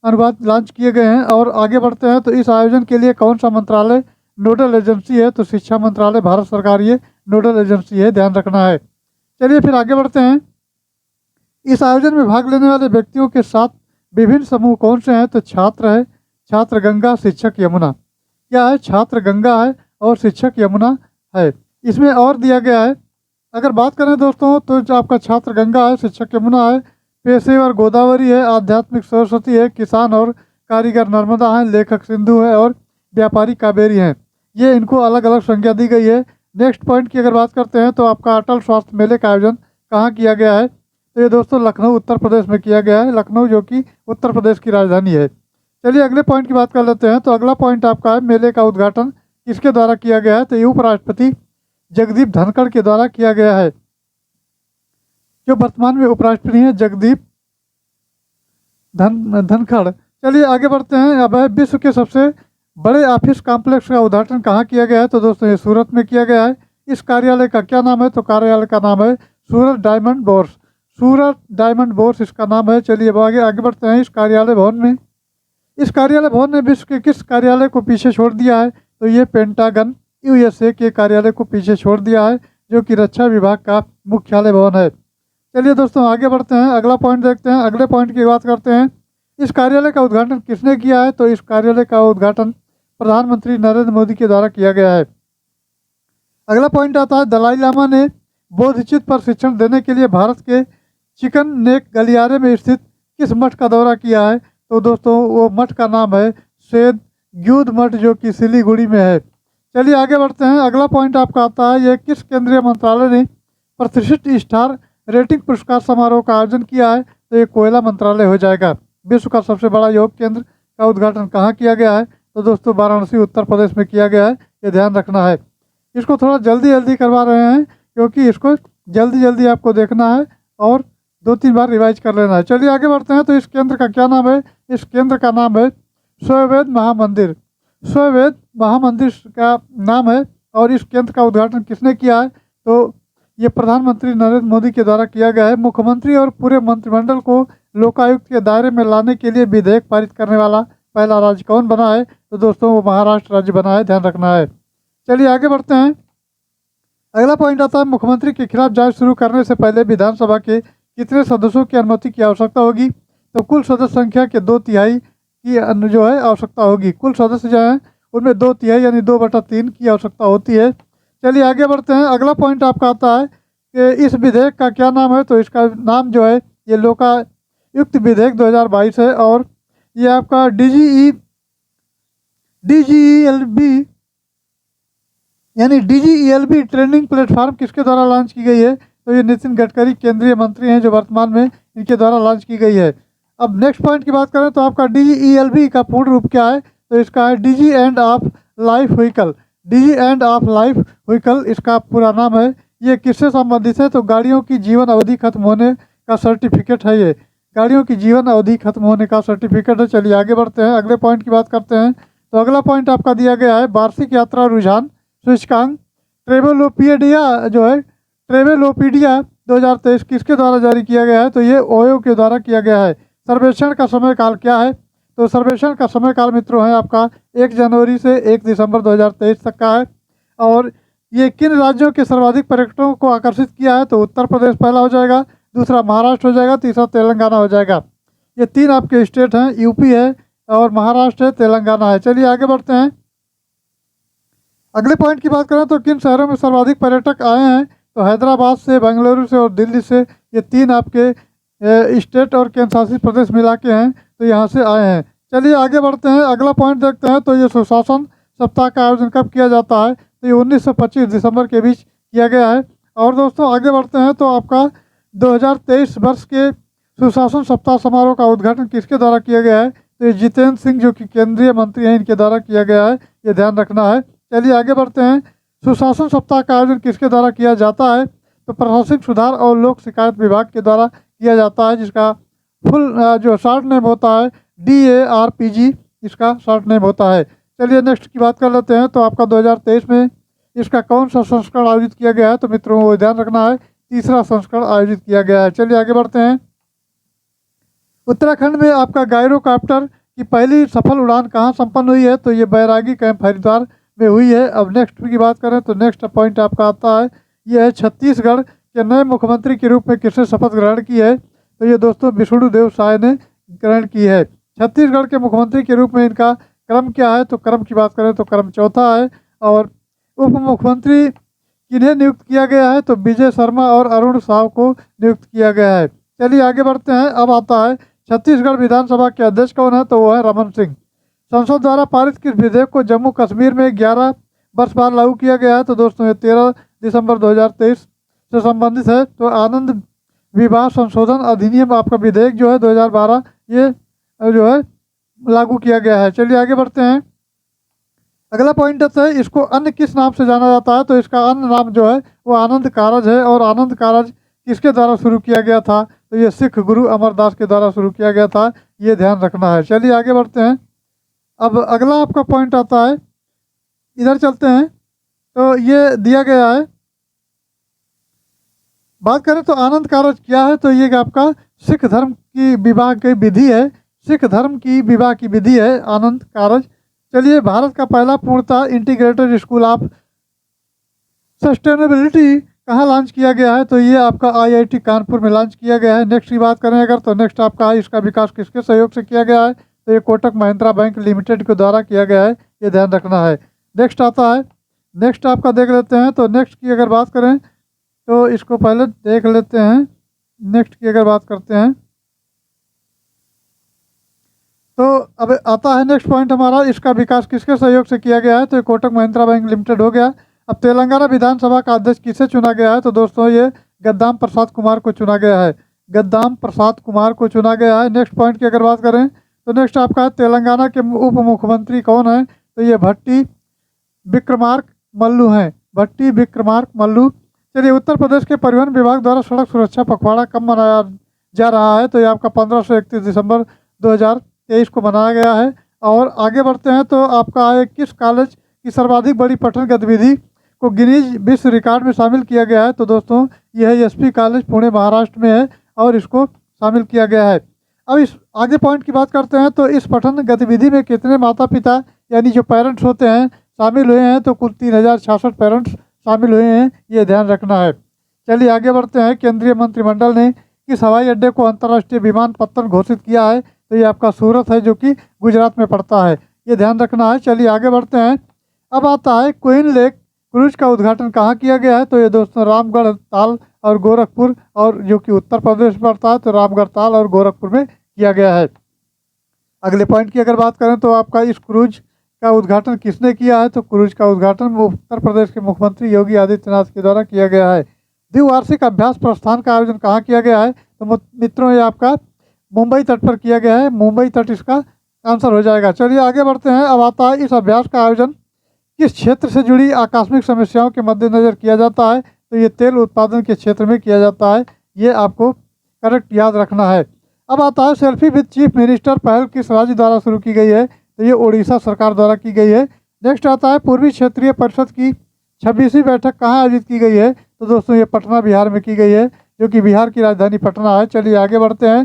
अनुवाद लॉन्च किए गए हैं। और आगे बढ़ते हैं। तो इस आयोजन के लिए कौन सा मंत्रालय नोडल एजेंसी है। तो शिक्षा मंत्रालय भारत सरकार ये नोडल एजेंसी है, ध्यान रखना है। चलिए फिर आगे बढ़ते हैं। इस आयोजन में भाग लेने वाले व्यक्तियों के साथ विभिन्न समूह कौन से हैं। तो छात्र है, छात्र गंगा, शिक्षक यमुना। क्या है, छात्र गंगा है और शिक्षक यमुना है। इसमें और दिया गया है अगर बात करें दोस्तों तो जो आपका छात्र गंगा है, शिक्षक यमुना है, पेशेवर गोदावरी है, आध्यात्मिक सरस्वती है, किसान और कारीगर नर्मदा है, लेखक सिंधु है और व्यापारी कावेरी हैं। ये इनको अलग अलग संज्ञा दी गई है। नेक्स्ट पॉइंट की अगर बात करते हैं तो आपका अटल स्वास्थ्य मेले का आयोजन कहाँ किया गया है। तो ये दोस्तों लखनऊ उत्तर प्रदेश में किया गया है, लखनऊ जो कि उत्तर प्रदेश की राजधानी है। चलिए अगले पॉइंट की बात कर लेते हैं। तो अगला पॉइंट आपका है मेले का उद्घाटन किसके द्वारा किया गया है। तो ये उपराष्ट्रपति जगदीप धनखड़ के द्वारा किया गया है, जो वर्तमान में उपराष्ट्रपति हैं जगदीप धनखड़। चलिए आगे बढ़ते हैं। अब है विश्व के सबसे बड़े ऑफिस कॉम्प्लेक्स का उद्घाटन कहाँ किया गया है। तो दोस्तों ये सूरत में किया गया है। इस कार्यालय का क्या नाम है। तो कार्यालय का नाम है सूरत डायमंड बोर्स, सूरत डायमंड बोर्स इसका नाम है। चलिए आगे बढ़ते हैं। इस कार्यालय भवन ने विश्व के किस कार्यालय को पीछे छोड़ दिया है। तो ये पेंटागन USA के कार्यालय को पीछे छोड़ दिया है, जो कि रक्षा विभाग का मुख्यालय भवन है। चलिए दोस्तों आगे बढ़ते हैं। अगला पॉइंट देखते हैं। अगले पॉइंट की बात करते हैं। इस कार्यालय का उद्घाटन किसने किया है। तो इस कार्यालय का उद्घाटन प्रधानमंत्री नरेंद्र मोदी के द्वारा किया गया है। अगला पॉइंट आता है दलाई लामा ने बोधिचित्त पर शिक्षण देने के लिए भारत के चिकन नेक गलियारे में स्थित किस मठ का दौरा किया है। तो दोस्तों वो मठ का नाम है श्वेत ग्यूद मठ, जो कि सिलीगुड़ी में है। चलिए आगे बढ़ते हैं। अगला पॉइंट आपका आता है ये किस केंद्रीय मंत्रालय ने प्रतिष्ठित स्टार रेटिंग पुरस्कार समारोह का आयोजन किया है। तो ये कोयला मंत्रालय हो जाएगा। विश्व का सबसे बड़ा योग केंद्र का उद्घाटन कहाँ किया गया है। तो दोस्तों वाराणसी उत्तर प्रदेश में किया गया है, ये ध्यान रखना है। इसको थोड़ा जल्दी जल्दी करवा रहे हैं क्योंकि इसको जल्दी जल्दी आपको देखना है और 2-3 बार रिवाइज कर लेना है। चलिए आगे बढ़ते हैं। तो इस केंद्र का क्या नाम है? इस केंद्र का नाम है स्ववेद महामंदिर। स्ववेद महामंदिर का नाम है। और इस केंद्र का उद्घाटन किसने किया है? तो ये प्रधानमंत्री नरेंद्र मोदी के द्वारा किया गया है। मुख्यमंत्री और पूरे मंत्रिमंडल को लोकायुक्त के दायरे में लाने के लिए विधेयक पारित करने वाला पहला राज्य कौन बना है? तो दोस्तों वो महाराष्ट्र राज्य बना है, ध्यान रखना है। चलिए आगे बढ़ते हैं। अगला पॉइंट आता है मुख्यमंत्री के खिलाफ जांच शुरू करने से पहले विधानसभा के कितने सदस्यों की अनुमति की आवश्यकता होगी? तो कुल सदस्य संख्या के 2/3 की जो है आवश्यकता होगी। कुल सदस्य जो हैं उनमें 2/3 यानी 2/3 की आवश्यकता होती है। चलिए आगे बढ़ते हैं। अगला पॉइंट आपका आता है कि इस विधेयक का क्या नाम है? तो इसका नाम जो है ये लोकायुक्त विधेयक 2022 है। और ये आपका DGELB यानी DGELB ट्रेनिंग प्लेटफॉर्म किसके द्वारा लॉन्च की गई है? तो ये नितिन गडकरी केंद्रीय मंत्री हैं जो वर्तमान में इनके द्वारा लॉन्च की गई है। अब नेक्स्ट पॉइंट की बात करें तो आपका DGELB का पूर्ण रूप क्या है? तो इसका है DG end of life vehicle. DG end of life vehicle इसका पूरा नाम है। ये किससे संबंधित है? तो गाड़ियों की जीवन अवधि खत्म होने का सर्टिफिकेट है। ये गाड़ियों की जीवन अवधि खत्म होने का सर्टिफिकेट है। चलिए आगे बढ़ते हैं, अगले पॉइंट की बात करते हैं। तो अगला पॉइंट आपका दिया गया है वार्षिक यात्रा रुझान सूचकांक ट्रेवलोपीडिया जो है ट्रेवलोपीडिया 2023 किसके द्वारा जारी किया गया है? तो ये ओयो के द्वारा किया गया है। सर्वेक्षण का समय काल क्या है? तो सर्वेक्षण का समय काल मित्रों है आपका 1 जनवरी से 1 दिसंबर 2023 तक का है। और ये किन राज्यों के सर्वाधिक पर्यटकों को आकर्षित किया है? तो उत्तर प्रदेश पहला हो जाएगा, दूसरा महाराष्ट्र हो जाएगा, तीसरा तेलंगाना हो जाएगा। ये 3 आपके स्टेट हैं, यूपी है और महाराष्ट्र है, तेलंगाना है। चलिए आगे बढ़ते हैं। अगले पॉइंट की बात करें तो किन शहरों में सर्वाधिक पर्यटक आए हैं? तो हैदराबाद से, बेंगलुरु से और दिल्ली से। ये 3 आपके स्टेट और केंद्र शासित प्रदेश मिला के हैं, तो यहाँ से आए हैं। चलिए आगे बढ़ते हैं, अगला पॉइंट देखते हैं। तो ये सुशासन सप्ताह का आयोजन कब किया जाता है? तो ये 19 से 25 दिसंबर के बीच किया गया है। और दोस्तों आगे बढ़ते हैं तो आपका 2023 वर्ष के सुशासन सप्ताह समारोह का उद्घाटन किसके द्वारा किया गया है? तो ये जितेंद्र सिंह जो कि केंद्रीय मंत्री हैं इनके द्वारा किया गया है, ये ध्यान रखना है। चलिए आगे बढ़ते हैं। सुशासन सप्ताह का आयोजन किसके द्वारा किया जाता है? तो प्रशासनिक सुधार और लोक शिकायत विभाग के द्वारा किया जाता है, जिसका फुल जो शॉर्ट नेम होता है DARPG इसका शॉर्ट नेम होता है। चलिए नेक्स्ट की बात कर लेते हैं। तो आपका 2023 में इसका कौन सा संस्करण आयोजित किया गया है? तो मित्रों वो ध्यान रखना है, तीसरा संस्करण आयोजित किया गया है। चलिए आगे बढ़ते हैं। उत्तराखंड में आपका गायरोकॉप्टर की पहली सफल उड़ान कहाँ संपन्न हुई है? तो ये बैरागी कैंप हरिद्वार में हुई है। अब नेक्स्ट की बात करें तो नेक्स्ट पॉइंट आपका आता है, ये है छत्तीसगढ़ के नए मुख्यमंत्री के रूप में किसने शपथ ग्रहण की है? तो ये दोस्तों विष्णुदेव साय ने ग्रहण की है। छत्तीसगढ़ के मुख्यमंत्री के रूप में इनका क्रम क्या है? तो क्रम की बात करें तो क्रम चौथा है। और उप मुख्यमंत्री किन्हें नियुक्त किया गया है? तो विजय शर्मा और अरुण साव को नियुक्त किया गया है। चलिए आगे बढ़ते हैं। अब आता है छत्तीसगढ़ विधानसभा के अध्यक्ष कौन है? तो वो है रमन सिंह। संसद द्वारा पारित किस विधेयक को जम्मू कश्मीर में 11 वर्ष बाद लागू किया गया है? तो दोस्तों ये 13 दिसंबर 2023 से संबंधित है। तो आनंद विवाह संशोधन अधिनियम आपका विधेयक जो है 2012 ये जो है लागू किया गया है। चलिए आगे बढ़ते हैं। अगला पॉइंट है इसको अन्य किस नाम से जाना जाता है? तो इसका अन्य नाम जो है वो आनंद कारज है। और आनंद कारज किसके द्वारा शुरू किया गया था? तो ये सिख गुरु अमरदास के द्वारा शुरू किया गया था, ये ध्यान रखना है। चलिए आगे बढ़ते हैं। अब अगला आपका पॉइंट आता है, इधर चलते हैं। तो ये दिया गया है, बात करें तो आनंद कारज क्या है? तो ये आपका सिख धर्म की विवाह की विधि है, सिख धर्म की विवाह की विधि है आनंद कारज। चलिए भारत का पहला पूर्णतः इंटीग्रेटेड स्कूल ऑफ सस्टेनेबिलिटी कहाँ लॉन्च किया गया है? तो ये आपका IIT कानपुर में लॉन्च किया गया है। नेक्स्ट की बात करें अगर तो नेक्स्ट आपका इसका विकास किसके सहयोग से किया गया है? तो ये कोटक महिंद्रा बैंक लिमिटेड के द्वारा किया गया है, ये ध्यान रखना है। नेक्स्ट आता है, नेक्स्ट आपका देख लेते हैं। तो नेक्स्ट की अगर बात करें तो इसको पहले देख लेते हैं। नेक्स्ट की अगर बात करते हैं तो अब आता है नेक्स्ट पॉइंट हमारा, इसका विकास किसके सहयोग से किया गया है? तो ये कोटक महिंद्रा बैंक लिमिटेड हो गया। अब तेलंगाना विधानसभा का अध्यक्ष किसे चुना गया है? तो दोस्तों ये गद्दाम प्रसाद कुमार को चुना गया है, गद्दाम प्रसाद कुमार को चुना गया है। नेक्स्ट पॉइंट की अगर बात करें तो नेक्स्ट आपका तेलंगाना के उप मुख्यमंत्री कौन है? तो ये भट्टी विक्रमार्क मल्लू हैं, भट्टी विक्रमार्क मल्लू। चलिए उत्तर प्रदेश के परिवहन विभाग द्वारा सड़क सुरक्षा पखवाड़ा कब मनाया जा रहा है। तो ये आपका 15 से 31 दिसंबर 2023 को मनाया गया है। और आगे बढ़ते हैं तो आपका है किस कॉलेज की सर्वाधिक बड़ी पठन गतिविधि को गिनीज विश्व रिकॉर्ड में शामिल किया गया है। तो दोस्तों यह है एसपी कॉलेज पुणे महाराष्ट्र में है और इसको शामिल किया गया है। अब इस आगे पॉइंट की बात करते हैं तो इस पठन गतिविधि में कितने माता पिता यानी जो पेरेंट्स होते हैं शामिल हुए हैं। तो कुल 3066 पेरेंट्स शामिल हुए हैं, ये ध्यान रखना है। चलिए आगे बढ़ते हैं। केंद्रीय मंत्रिमंडल ने किस हवाई अड्डे को अंतर्राष्ट्रीय विमानपत्तन घोषित किया है। तो ये आपका सूरत है जो कि गुजरात में पड़ता है, ये ध्यान रखना है। चलिए आगे बढ़ते हैं। अब आता है क्वीन लेक क्रूज का उद्घाटन कहाँ किया गया है। तो ये दोस्तों रामगढ़ ताल और गोरखपुर, और जो कि उत्तर प्रदेश में पड़ता है, तो रामगढ़ ताल और गोरखपुर में किया गया है। अगले पॉइंट की अगर बात करें तो आपका इस क्रूज का उद्घाटन किसने किया है। तो क्रूज का उद्घाटन उत्तर प्रदेश के मुख्यमंत्री योगी आदित्यनाथ के द्वारा किया गया है। द्विवार्षिक अभ्यास प्रस्थान का आयोजन कहाँ किया गया है। तो मित्रों ये आपका मुंबई तट पर किया गया है। मुंबई तट इसका आंसर हो जाएगा। चलिए आगे बढ़ते हैं। अब आता है इस अभ्यास का आयोजन किस क्षेत्र से जुड़ी आकस्मिक समस्याओं के मद्देनजर किया जाता है। तो ये तेल उत्पादन के क्षेत्र में किया जाता है, ये आपको करेक्ट याद रखना है। अब आता है सेल्फी विद चीफ मिनिस्टर पहल किस राज्य द्वारा शुरू की गई है। तो ये उड़ीसा सरकार द्वारा की गई है। नेक्स्ट आता है पूर्वी क्षेत्रीय परिषद की 26वीं बैठक कहाँ आयोजित की गई है। तो दोस्तों ये पटना बिहार में की गई है, जो कि बिहार की राजधानी पटना है। चलिए आगे बढ़ते हैं।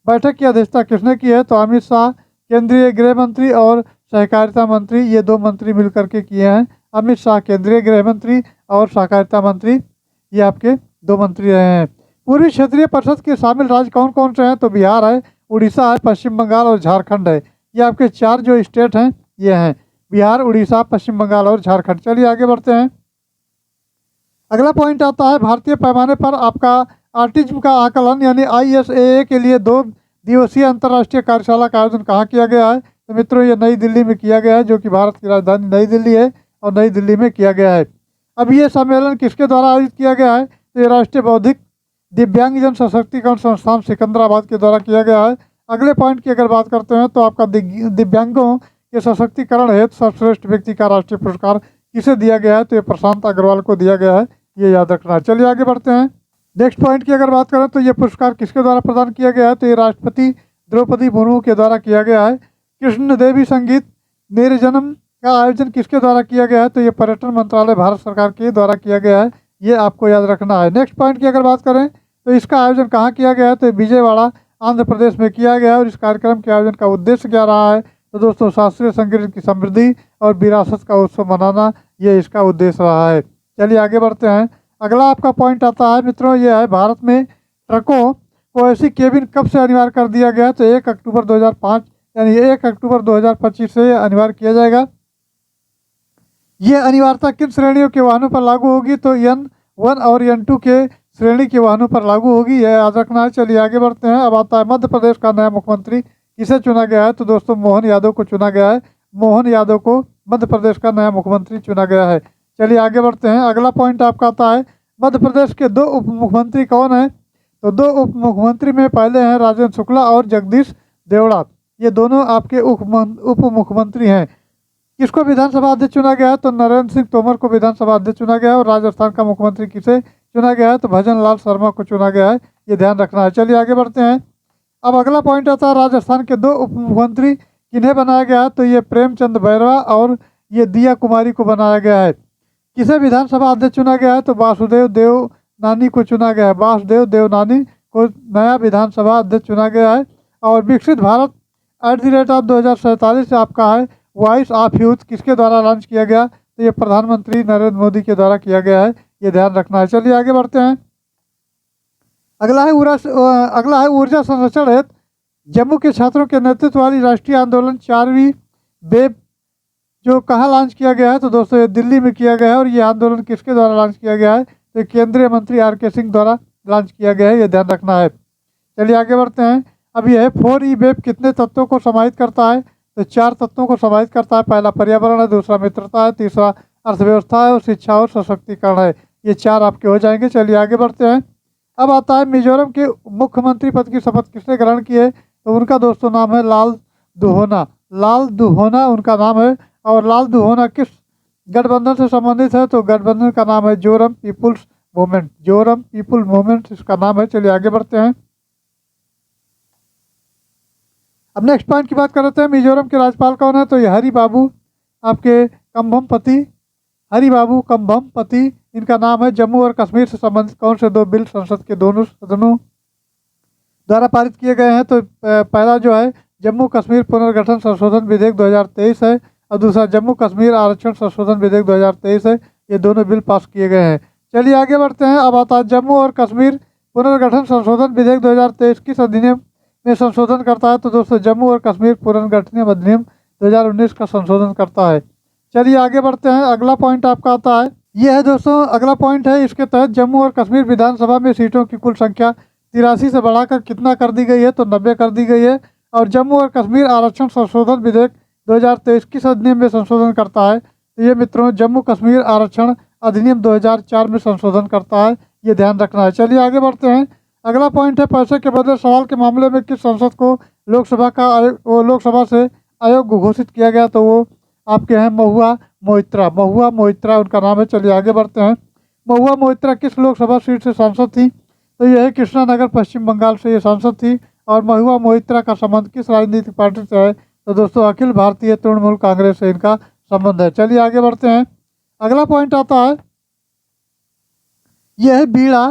बैठक की अध्यक्षता किसने की है। तो अमित शाह केंद्रीय गृह मंत्री और सहकारिता मंत्री, ये दो मंत्री मिलकर के किए हैं। अमित शाह केंद्रीय गृह मंत्री और सहकारिता मंत्री, ये आपके दो मंत्री रहे हैं। पूर्वी क्षेत्रीय परिषद के शामिल राज्य कौन कौन से हैं। तो बिहार है, उड़ीसा है, पश्चिम बंगाल और झारखंड है। ये आपके चार जो स्टेट हैं ये हैं बिहार, उड़ीसा, पश्चिम बंगाल और झारखंड। चलिए आगे बढ़ते हैं। अगला पॉइंट आता है भारतीय पैमाने पर आपका ऑटिज्म का आकलन यानी ISAA के लिए 2 दिवसीय अंतर्राष्ट्रीय कार्यशाला का आयोजन कहाँ किया गया है। तो मित्रों ये नई दिल्ली में किया गया है, जो कि भारत की राजधानी नई दिल्ली है और नई दिल्ली में किया गया है। अब ये सम्मेलन किसके द्वारा आयोजित किया गया है। तो ये राष्ट्रीय बौद्धिक दिव्यांगजन सशक्तिकरण संस्थान सिकंदराबाद के द्वारा किया गया है। अगले पॉइंट की अगर बात करते हैं तो आपका दिव्यांगों के सशक्तिकरण हेतु सर्वश्रेष्ठ व्यक्ति का राष्ट्रीय पुरस्कार किसे दिया गया है। तो ये प्रशांत अग्रवाल को दिया गया है, ये याद रखना है। चलिए आगे बढ़ते हैं। नेक्स्ट पॉइंट की अगर बात करें तो ये पुरस्कार किसके द्वारा प्रदान किया गया है। तो ये राष्ट्रपति द्रौपदी मुर्मू के द्वारा किया गया है। कृष्ण देवी संगीत मेरे जन्म का आयोजन किसके द्वारा किया गया है। तो ये पर्यटन मंत्रालय भारत सरकार के द्वारा किया गया है, ये आपको याद रखना है। नेक्स्ट पॉइंट की अगर बात करें तो इसका आयोजन कहाँ किया गया है। तो विजयवाड़ा आंध्र प्रदेश में किया गया है। और इस कार्यक्रम के आयोजन का उद्देश्य क्या रहा है। तो दोस्तों शास्त्रीय संगीत की समृद्धि और विरासत का उत्सव मनाना, ये इसका उद्देश्य रहा है। चलिए आगे बढ़ते हैं। अगला आपका पॉइंट आता है मित्रों, ये है भारत में ट्रकों को ऐसी केबिन कब से अनिवार्य कर दिया गया। तो 1 अक्टूबर 2005 यानी 1 अक्टूबर 2025 से अनिवार्य किया जाएगा। ये अनिवार्यता किन श्रेणियों के वाहनों पर लागू होगी। तो N1 और N2 के श्रेणी के वाहनों पर लागू होगी, यह याद रखना है। चलिए आगे बढ़ते हैं। अब आता है मध्य प्रदेश का नया मुख्यमंत्री किसे चुना गया है। तो दोस्तों मोहन यादव को चुना गया है। मोहन यादव को मध्य प्रदेश का नया मुख्यमंत्री चुना गया है। चलिए आगे बढ़ते हैं। अगला पॉइंट आपका आता है मध्य प्रदेश के 2 उप मुख्यमंत्री कौन हैं। तो 2 उप मुख्यमंत्री में पहले हैं राजेंद्र शुक्ला और जगदीश देवड़ा, ये दोनों आपके उप मुख्यमंत्री हैं। किसको विधानसभा अध्यक्ष चुना गया है। तो नरेंद्र सिंह तोमर को विधानसभा अध्यक्ष चुना गया है। और राजस्थान का मुख्यमंत्री किसे चुना गया है। तो भजन लाल शर्मा को चुना गया है, ये ध्यान रखना है। चलिए आगे बढ़ते हैं। अब अगला पॉइंट आता है राजस्थान के 2 उप मुख्यमंत्री किन्हें बनाया गया है। तो ये प्रेमचंद बैरवा और ये दिया कुमारी को बनाया गया है। किसे विधानसभा अध्यक्ष चुना गया है। तो वासुदेव देवनानी को चुना गया है। वासुदेव देवनानी को नया विधानसभा अध्यक्ष चुना गया है। और विकसित भारत @2047 आपका है वॉइस ऑफ यूथ किसके द्वारा लॉन्च किया गया। तो ये प्रधानमंत्री नरेंद्र मोदी के द्वारा किया गया है, ये ध्यान रखना है। चलिए आगे बढ़ते हैं। अगला है ऊर्जा संरक्षण हेतु जम्मू के छात्रों के नेतृत्व वाली राष्ट्रीय आंदोलन 4वीं वेब जो कहाँ लॉन्च किया गया है। तो दोस्तों ये दिल्ली में किया गया है। और ये आंदोलन किसके द्वारा लॉन्च किया गया है। तो केंद्रीय मंत्री RK सिंह द्वारा लॉन्च किया गया है, ये ध्यान रखना है। चलिए आगे बढ़ते हैं। अब यह है 4E वेब कितने तत्वों को समाहित करता है। तो 4 तत्वों को समाहित करता है। पहला पर्यावरण है, दूसरा मित्रता है, तीसरा अर्थव्यवस्था है और शिक्षा और सशक्तिकरण है। ये 4 आपके हो जाएंगे। चलिए आगे बढ़ते हैं। अब आता है मिजोरम के मुख्यमंत्री पद की शपथ किसने ग्रहण की है। तो उनका दोस्तों नाम है लाल दुहोना। लाल दुहोना उनका नाम है। और लाल दुहोना किस गठबंधन से संबंधित है। तो गठबंधन का नाम है Zoram people's movement. Zoram people movement इसका नाम है। चलिए आगे बढ़ते हैं। अब नेक्स्ट पॉइंट की बात कर रहे हैं, मिजोरम के राज्यपाल कौन है, तो ये हरि बाबू आपके कम्भमपति, हरि बाबू कम्भमपति इनका नाम है। जम्मू और कश्मीर से संबंधित कौन से दो बिल संसद के दोनों सदनों द्वारा पारित किए गए हैं, तो पहला जो है जम्मू कश्मीर पुनर्गठन संशोधन विधेयक 2023 है और दूसरा जम्मू कश्मीर आरक्षण संशोधन विधेयक 2023 है। ये दोनों बिल पास किए गए हैं। चलिए आगे बढ़ते हैं। अब आता है जम्मू और कश्मीर पुनर्गठन संशोधन विधेयक 2023 किस अधिनियम में संशोधन करता है, तो दोस्तों जम्मू और कश्मीर पुनर्गठन अधिनियम 2019 का संशोधन करता है। चलिए आगे बढ़ते हैं। अगला पॉइंट आपका आता है, ये है दोस्तों अगला पॉइंट है, इसके तहत जम्मू और कश्मीर विधानसभा में सीटों की कुल संख्या 83 से बढ़ाकर कितना कर दी गई है, तो 90 कर दी गई है। और जम्मू और कश्मीर आरक्षण संशोधन विधेयक 2023 किस अधिनियम में संशोधन करता है, तो ये मित्रों जम्मू कश्मीर आरक्षण अधिनियम 2004 में संशोधन करता है, ये ध्यान रखना है। चलिए आगे बढ़ते हैं। अगला पॉइंट है, पैसे के बदले सवाल के मामले में किस सांसद को लोकसभा से अयोग्य घोषित किया गया, तो वो आपके हैं महुआ मोइत्रा उनका नाम है। चलिए आगे बढ़ते हैं। महुआ मोइत्रा किस लोकसभा सीट से सांसद थी, तो यह है कृष्णानगर पश्चिम बंगाल से ये सांसद थी। और महुआ मोइत्रा का संबंध किस राजनीतिक पार्टी से है, तो दोस्तों अखिल भारतीय तृणमूल कांग्रेस से इनका संबंध है। चलिए आगे बढ़ते हैं। अगला पॉइंट आता है, यह है बीड़ा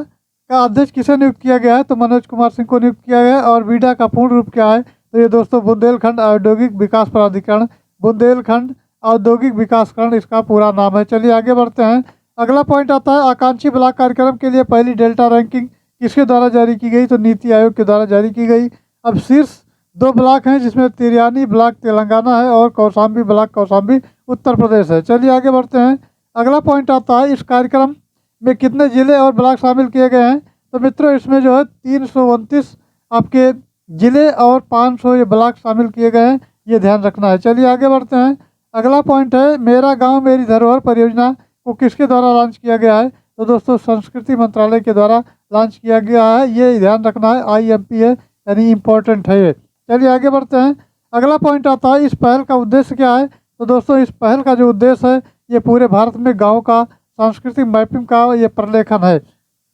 का अध्यक्ष किसे नियुक्त किया गया है, तो मनोज कुमार सिंह को नियुक्त किया गया है। और बीड़ा का पूर्ण रूप क्या है, तो ये दोस्तों बुंदेलखंड औद्योगिक विकास प्राधिकरण, बुंदेलखंड औद्योगिक विकासकरण इसका पूरा नाम है। चलिए आगे बढ़ते हैं। अगला पॉइंट आता है, आकांक्षी ब्लॉक कार्यक्रम के लिए पहली डेल्टा रैंकिंग किसके द्वारा जारी की गई, तो नीति आयोग के द्वारा जारी की गई। अब शीर्ष 2 ब्लॉक हैं जिसमें तिरयानी ब्लॉक तेलंगाना है और कौशाम्बी ब्लॉक कौशाम्बी उत्तर प्रदेश है। चलिए आगे बढ़ते हैं। अगला पॉइंट आता है, इस कार्यक्रम में कितने जिले और ब्लॉक शामिल किए गए हैं, तो मित्रों इसमें जो है 329 आपके जिले और 500 ये ब्लॉक शामिल किए गए हैं, ये ध्यान रखना है। चलिए आगे बढ़ते हैं। अगला पॉइंट है, मेरा गांव मेरी धरोहर परियोजना को किसके द्वारा लॉन्च किया गया है, तो दोस्तों संस्कृति मंत्रालय के द्वारा लॉन्च किया गया है, ये ध्यान रखना है। IMP है यानी इम्पोर्टेंट है ये। चलिए आगे बढ़ते हैं। अगला पॉइंट आता है, इस पहल का उद्देश्य क्या है, तो दोस्तों इस पहल का जो उद्देश्य है ये पूरे भारत में गाँव का सांस्कृतिक मैपिंग का ये प्रलेखन है।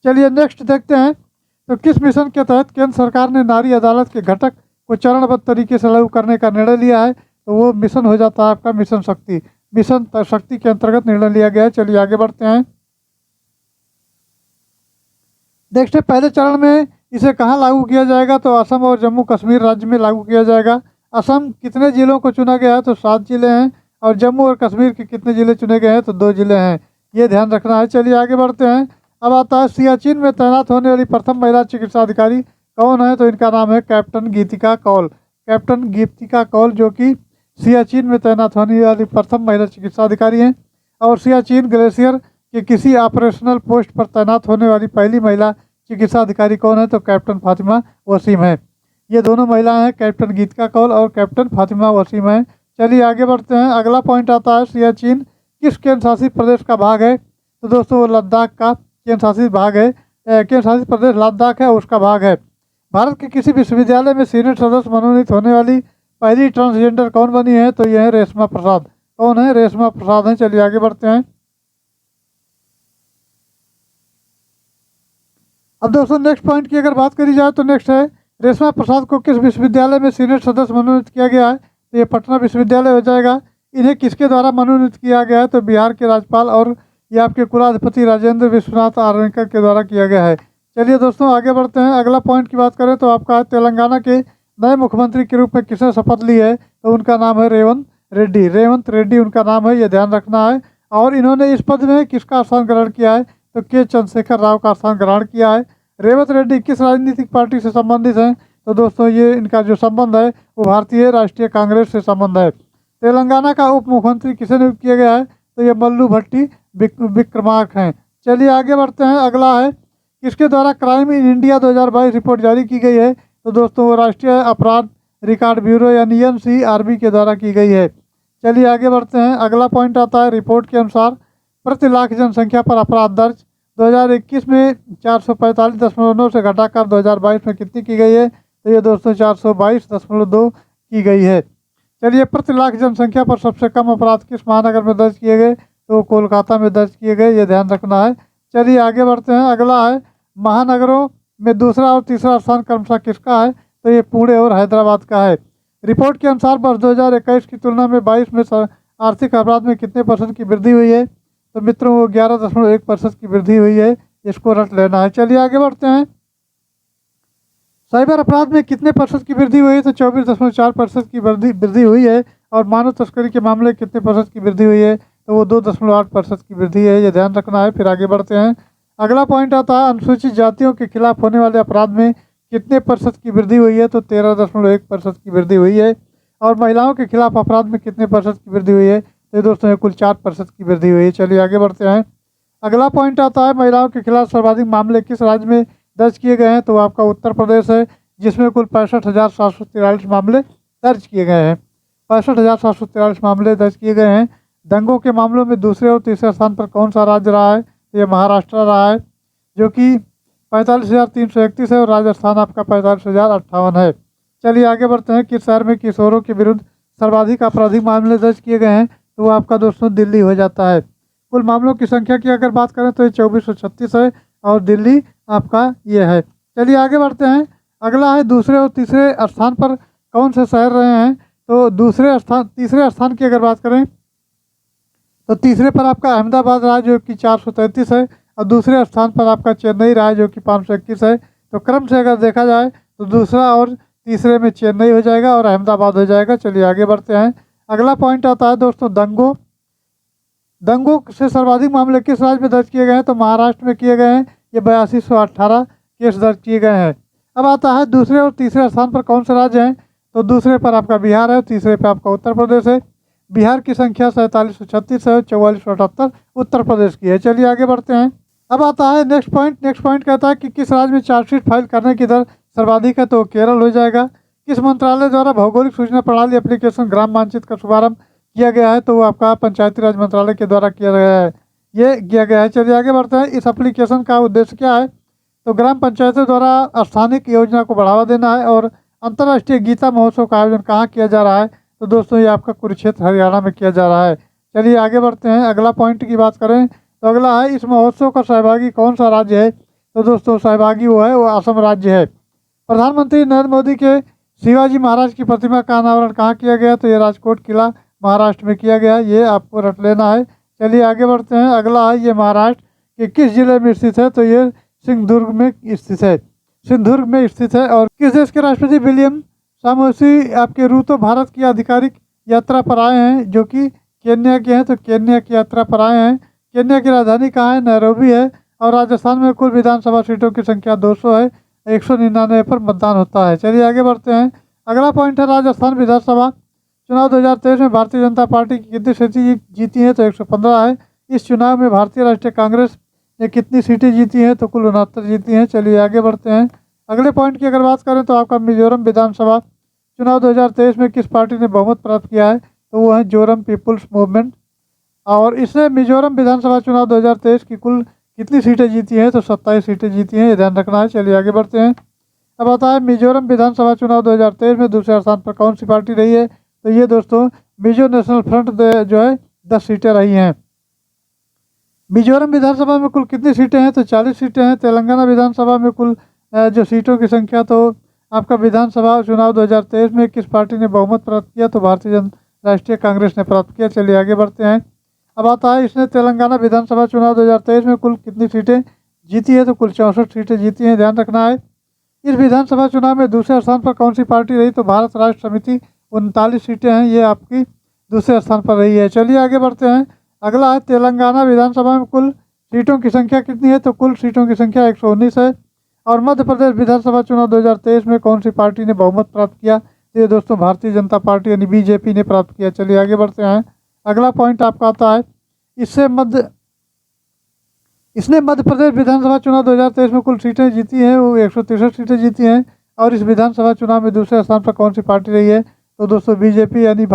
चलिए नेक्स्ट देखते हैं। तो किस मिशन के तहत केंद्र सरकार ने नारी अदालत के घटक को चरणबद्ध तरीके से लागू करने का निर्णय लिया है, तो वो मिशन हो जाता है आपका मिशन शक्ति। मिशन शक्ति के अंतर्गत निर्णय लिया गया है। चलिए आगे बढ़ते हैं। देखते हैं पहले चरण में इसे कहाँ लागू किया जाएगा, तो असम और जम्मू कश्मीर राज्य में लागू किया जाएगा। असम कितने जिलों को चुना गया है, तो 7 जिले हैं। और जम्मू और कश्मीर के कितने जिले चुने गए हैं, तो 2 जिले हैं, ये ध्यान रखना है। चलिए आगे बढ़ते हैं। अब आता है, सियाचिन में तैनात होने वाली प्रथम महिला चिकित्सा अधिकारी कौन है, तो इनका नाम है कैप्टन गीतिका कौल। कैप्टन गीतिका कौल जो कि सियाचिन में तैनात होने वाली प्रथम महिला चिकित्सा अधिकारी हैं। और सियाचिन ग्लेशियर के किसी ऑपरेशनल पोस्ट पर तैनात होने वाली पहली महिला चिकित्सा अधिकारी कौन है, तो कैप्टन फातिमा वसीम है। ये दोनों महिलाएं हैं, कैप्टन गीतिका कौल और कैप्टन फातिमा वसीम है। चलिए आगे बढ़ते हैं। अगला पॉइंट आता है, सियाचिन किस केंद्र शासित प्रदेश का भाग है, तो दोस्तों वो लद्दाख का केंद्र शासित भाग है। केंद्र शासित प्रदेश लद्दाख है, उसका भाग है। भारत के किसी विश्वविद्यालय में सीनेट सदस्य मनोनीत होने वाली पहली ट्रांसजेंडर कौन बनी है, तो यह है रेशमा प्रसाद। कौन है, रेशमा प्रसाद है। चलिए आगे बढ़ते हैं। अब दोस्तों नेक्स्ट पॉइंट की अगर बात करी जाए तो नेक्स्ट है, रेशमा प्रसाद को किस विश्वविद्यालय में सीनेट सदस्य मनोनीत किया गया है, तो ये पटना विश्वविद्यालय हो जाएगा। इन्हें किसके द्वारा मनोनीत किया गया है, तो बिहार के राज्यपाल और ये आपके कुलाधिपति राजेंद्र विश्वनाथ आर्यकर के द्वारा किया गया है। चलिए दोस्तों आगे बढ़ते हैं। अगला पॉइंट की बात करें तो आपका तेलंगाना के नए मुख्यमंत्री के रूप में किसने शपथ ली है, तो उनका नाम है रेवंत रेड्डी। रेवंत रेड्डी उनका नाम है, ये ध्यान रखना है। और इन्होंने इस पद में किसका स्थान ग्रहण किया है, तो के चंद्रशेखर राव का स्थान ग्रहण किया है। रेवंत रेड्डी किस राजनीतिक पार्टी से संबंधित हैं, तो दोस्तों ये इनका जो संबंध है वो भारतीय राष्ट्रीय कांग्रेस से संबंध है। तेलंगाना का उप मुख्यमंत्री किसे नियुक्त किया गया है, तो ये मल्लू भट्टी विक्रमार्क हैं। चलिए आगे बढ़ते हैं। अगला है, किसके द्वारा क्राइम इन इंडिया 2022 रिपोर्ट जारी की गई है, तो दोस्तों वो राष्ट्रीय अपराध रिकॉर्ड ब्यूरो यानी NCRB के द्वारा की गई है। चलिए आगे बढ़ते हैं। अगला पॉइंट आता है, रिपोर्ट के अनुसार प्रति लाख जनसंख्या पर अपराध दर्ज 2021 में 445.9 से घटाकर 2022 में कितनी की गई है, तो ये दोस्तों 422.2 की गई है। चलिए प्रति लाख जनसंख्या पर सबसे कम अपराध किस महानगर में दर्ज किए गए, तो कोलकाता में दर्ज किए गए, ये ध्यान रखना है। चलिए आगे बढ़ते हैं। अगला है, महानगरों में दूसरा और तीसरा स्थान क्रमशः किसका है, तो ये पुणे और हैदराबाद का है। रिपोर्ट के अनुसार वर्ष 2021 की तुलना में 22 में आर्थिक अपराध में कितने % की वृद्धि हुई है? तो मित्रों वो 11.1% की वृद्धि हुई है, इसको रट लेना है। चलिए आगे बढ़ते हैं। साइबर अपराध में कितने % की वृद्धि हुई है? तो 24.4% की वृद्धि हुई है। और मानव तस्करी के मामले कितने % की वृद्धि हुई है? तो वो 2.8% की वृद्धि है, ये ध्यान रखना है। फिर आगे बढ़ते हैं। अगला पॉइंट आता है अनुसूचित जातियों के खिलाफ होने वाले अपराध में कितने % की वृद्धि हुई है? तो 13.1% की वृद्धि हुई है। और महिलाओं के खिलाफ अपराध में कितने % की वृद्धि हुई है? तो दोस्तों ये कुल 4% की वृद्धि हुई है। चलिए आगे बढ़ते हैं। अगला पॉइंट आता है महिलाओं के खिलाफ सर्वाधिक मामले किस राज्य में दर्ज किए गए हैं? तो आपका उत्तर प्रदेश है, जिसमें कुल 65,743 मामले दर्ज किए गए हैं। 65,743 मामले दर्ज किए गए हैं। दंगों के मामलों में दूसरे और तीसरे स्थान पर कौन सा राज्य रहा है? तो ये महाराष्ट्र रहा है, जो कि 45,331 है। और राजस्थान आपका 45,058 है। चलिए आगे बढ़ते हैं। किस शहर में किशोरों के विरुद्ध सर्वाधिक आपराधिक मामले दर्ज किए गए हैं? तो वो आपका दोस्तों दिल्ली हो जाता है। कुल मामलों की संख्या की अगर बात करें तो ये 2436 है, और दिल्ली आपका ये है। चलिए आगे बढ़ते हैं। अगला है दूसरे और तीसरे स्थान पर कौन से शहर रहे हैं? तो तीसरे स्थान की अगर बात करें तो तीसरे पर आपका अहमदाबाद रहा, जो कि 433 है। और दूसरे स्थान पर आपका चेन्नई रहा, जो कि 521 है। तो क्रम से अगर देखा जाए तो दूसरा और तीसरे में चेन्नई हो जाएगा और अहमदाबाद हो जाएगा। चलिए आगे बढ़ते हैं। अगला पॉइंट आता है दोस्तों दंगों से सर्वाधिक मामले किस राज्य में दर्ज किए गए हैं? तो महाराष्ट्र में किए गए हैं। ये 8218 केस दर्ज किए गए हैं। अब आता है दूसरे और तीसरे स्थान पर कौन से राज्य हैं? तो दूसरे पर आपका बिहार है, तीसरे पर आपका उत्तर प्रदेश है। बिहार की संख्या 4736 है, 4478 उत्तर प्रदेश की है। चलिए आगे बढ़ते हैं। अब आता है नेक्स्ट पॉइंट कहता है कि किस राज्य में चार्जशीट फाइल करने की दर सर्वाधिक है? तो केरल हो जाएगा। किस मंत्रालय द्वारा भौगोलिक सूचना प्रणाली एप्लीकेशन ग्राम मानचित्र का शुभारंभ किया गया है? तो वो आपका पंचायती राज मंत्रालय के द्वारा किया गया है, ये किया गया है। चलिए आगे बढ़ते हैं। इस एप्लीकेशन का उद्देश्य क्या है? तो ग्राम पंचायतों द्वारा स्थानिक योजना को बढ़ावा देना है। और अंतर्राष्ट्रीय गीता महोत्सव का आयोजन कहाँ किया जा रहा है? तो दोस्तों ये आपका कुरुक्षेत्र हरियाणा में किया जा रहा है। चलिए आगे बढ़ते हैं। अगला पॉइंट की बात करें तो अगला है इस महोत्सव का सहभागी कौन सा राज्य है? तो दोस्तों सहभागी वो असम राज्य है। प्रधानमंत्री नरेंद्र मोदी के शिवाजी महाराज की प्रतिमा का अनावरण कहाँ किया गया? तो ये राजकोट किला महाराष्ट्र में किया गया, ये आपको रट लेना है। चलिए आगे बढ़ते हैं। अगला है ये महाराष्ट्र के किस जिले में स्थित है? तो ये सिंधुदुर्ग में स्थित है। और किस देश के राष्ट्रपति विलियम सामोसी आपके रूतो भारत की आधिकारिक यात्रा पर आए हैं, जो कि केन्या के हैं? तो केन्या की यात्रा पर आए हैं। केन्या की राजधानी कहाँ है? नैरोबी है। और राजस्थान में कुल विधानसभा सीटों की संख्या 200 है, 199 पर मतदान होता है। चलिए आगे बढ़ते हैं। अगला पॉइंट है राजस्थान विधानसभा चुनाव 2023 में भारतीय जनता पार्टी की कितनी सीटें जीती हैं? तो 115 है। इस चुनाव में भारतीय राष्ट्रीय कांग्रेस ने कितनी सीटें जीती हैं? तो कुल 69 जीती हैं। चलिए आगे बढ़ते हैं। अगले पॉइंट की अगर बात करें तो आपका मिजोरम विधानसभा चुनाव 2023 में किस पार्टी ने बहुमत प्राप्त किया है? तो वो है जोरम पीपुल्स मूवमेंट। और इसने मिजोरम विधानसभा चुनाव 2023 की कुल कितनी सीटें जीती हैं? तो 27 सीटें जीती हैं, ये ध्यान रखना है। चलिए आगे बढ़ते हैं। अब आता है मिजोरम विधानसभा चुनाव 2023 में दूसरे स्थान पर कौन सी पार्टी रही है? तो ये दोस्तों मिजो नेशनल फ्रंट जो है 10 सीटें रही हैं। मिजोरम विधानसभा में कुल कितनी सीटें हैं? तो 40 सीटें हैं। तेलंगाना विधानसभा में कुल जो सीटों की संख्या, तो आपका विधानसभा चुनाव 2023 में किस पार्टी ने बहुमत प्राप्त किया? तो भारतीय राष्ट्रीय कांग्रेस ने प्राप्त किया। चलिए आगे बढ़ते हैं। अब आता है इसने तेलंगाना विधानसभा चुनाव 2023 में कुल कितनी सीटें जीती है? तो कुल 64 सीटें जीती हैं, ध्यान रखना है। इस विधानसभा चुनाव में दूसरे स्थान पर कौन सी पार्टी रही? तो भारत राष्ट्र समिति 39 सीटें हैं, ये आपकी दूसरे स्थान पर रही है। चलिए आगे बढ़ते हैं। अगला है तेलंगाना विधानसभा में कुल सीटों की संख्या कितनी है? तो कुल सीटों की संख्या 119 है। और मध्य प्रदेश विधानसभा चुनाव 2023 में कौन सी पार्टी ने बहुमत प्राप्त किया? ये दोस्तों भारतीय जनता पार्टी यानी बीजेपी ने प्राप्त किया। चलिए आगे बढ़ते हैं। अगला पॉइंट आपका आता है इसने मध्य प्रदेश विधानसभा चुनाव 2023 में कुल सीटें जीती हैं, वो 163 सीटें जीती हैं। और इस विधानसभा चुनाव में दूसरे स्थान पर कौन सी पार्टी रही है? तो दोस्तों बीजेपी यानी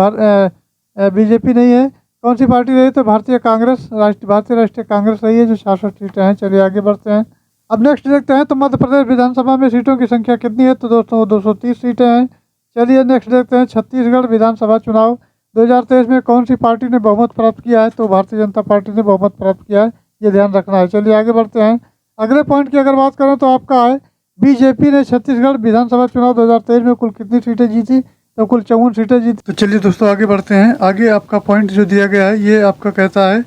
बीजेपी नहीं है। कौन सी पार्टी रही? तो भारतीय राष्ट्रीय कांग्रेस रही है, जो 66 सीटें हैं। चलिए आगे बढ़ते हैं। अब नेक्स्ट देखते हैं तो मध्य प्रदेश विधानसभा में सीटों की संख्या कितनी है? तो दोस्तों 230 सीटें हैं। चलिए नेक्स्ट देखते हैं छत्तीसगढ़ विधानसभा चुनाव 2023 में कौन सी पार्टी ने बहुमत प्राप्त किया है? तो भारतीय जनता पार्टी ने बहुमत प्राप्त किया है, ये ध्यान रखना है। चलिए आगे बढ़ते हैं। अगले पॉइंट की अगर बात करें तो आपका है बीजेपी ने छत्तीसगढ़ विधानसभा चुनाव 2023 में कुल कितनी सीटें जीती? तो कुल 54 सीटें जीती। तो चलिए दोस्तों आगे बढ़ते हैं। आगे आपका पॉइंट जो दिया गया है ये आपका कहता है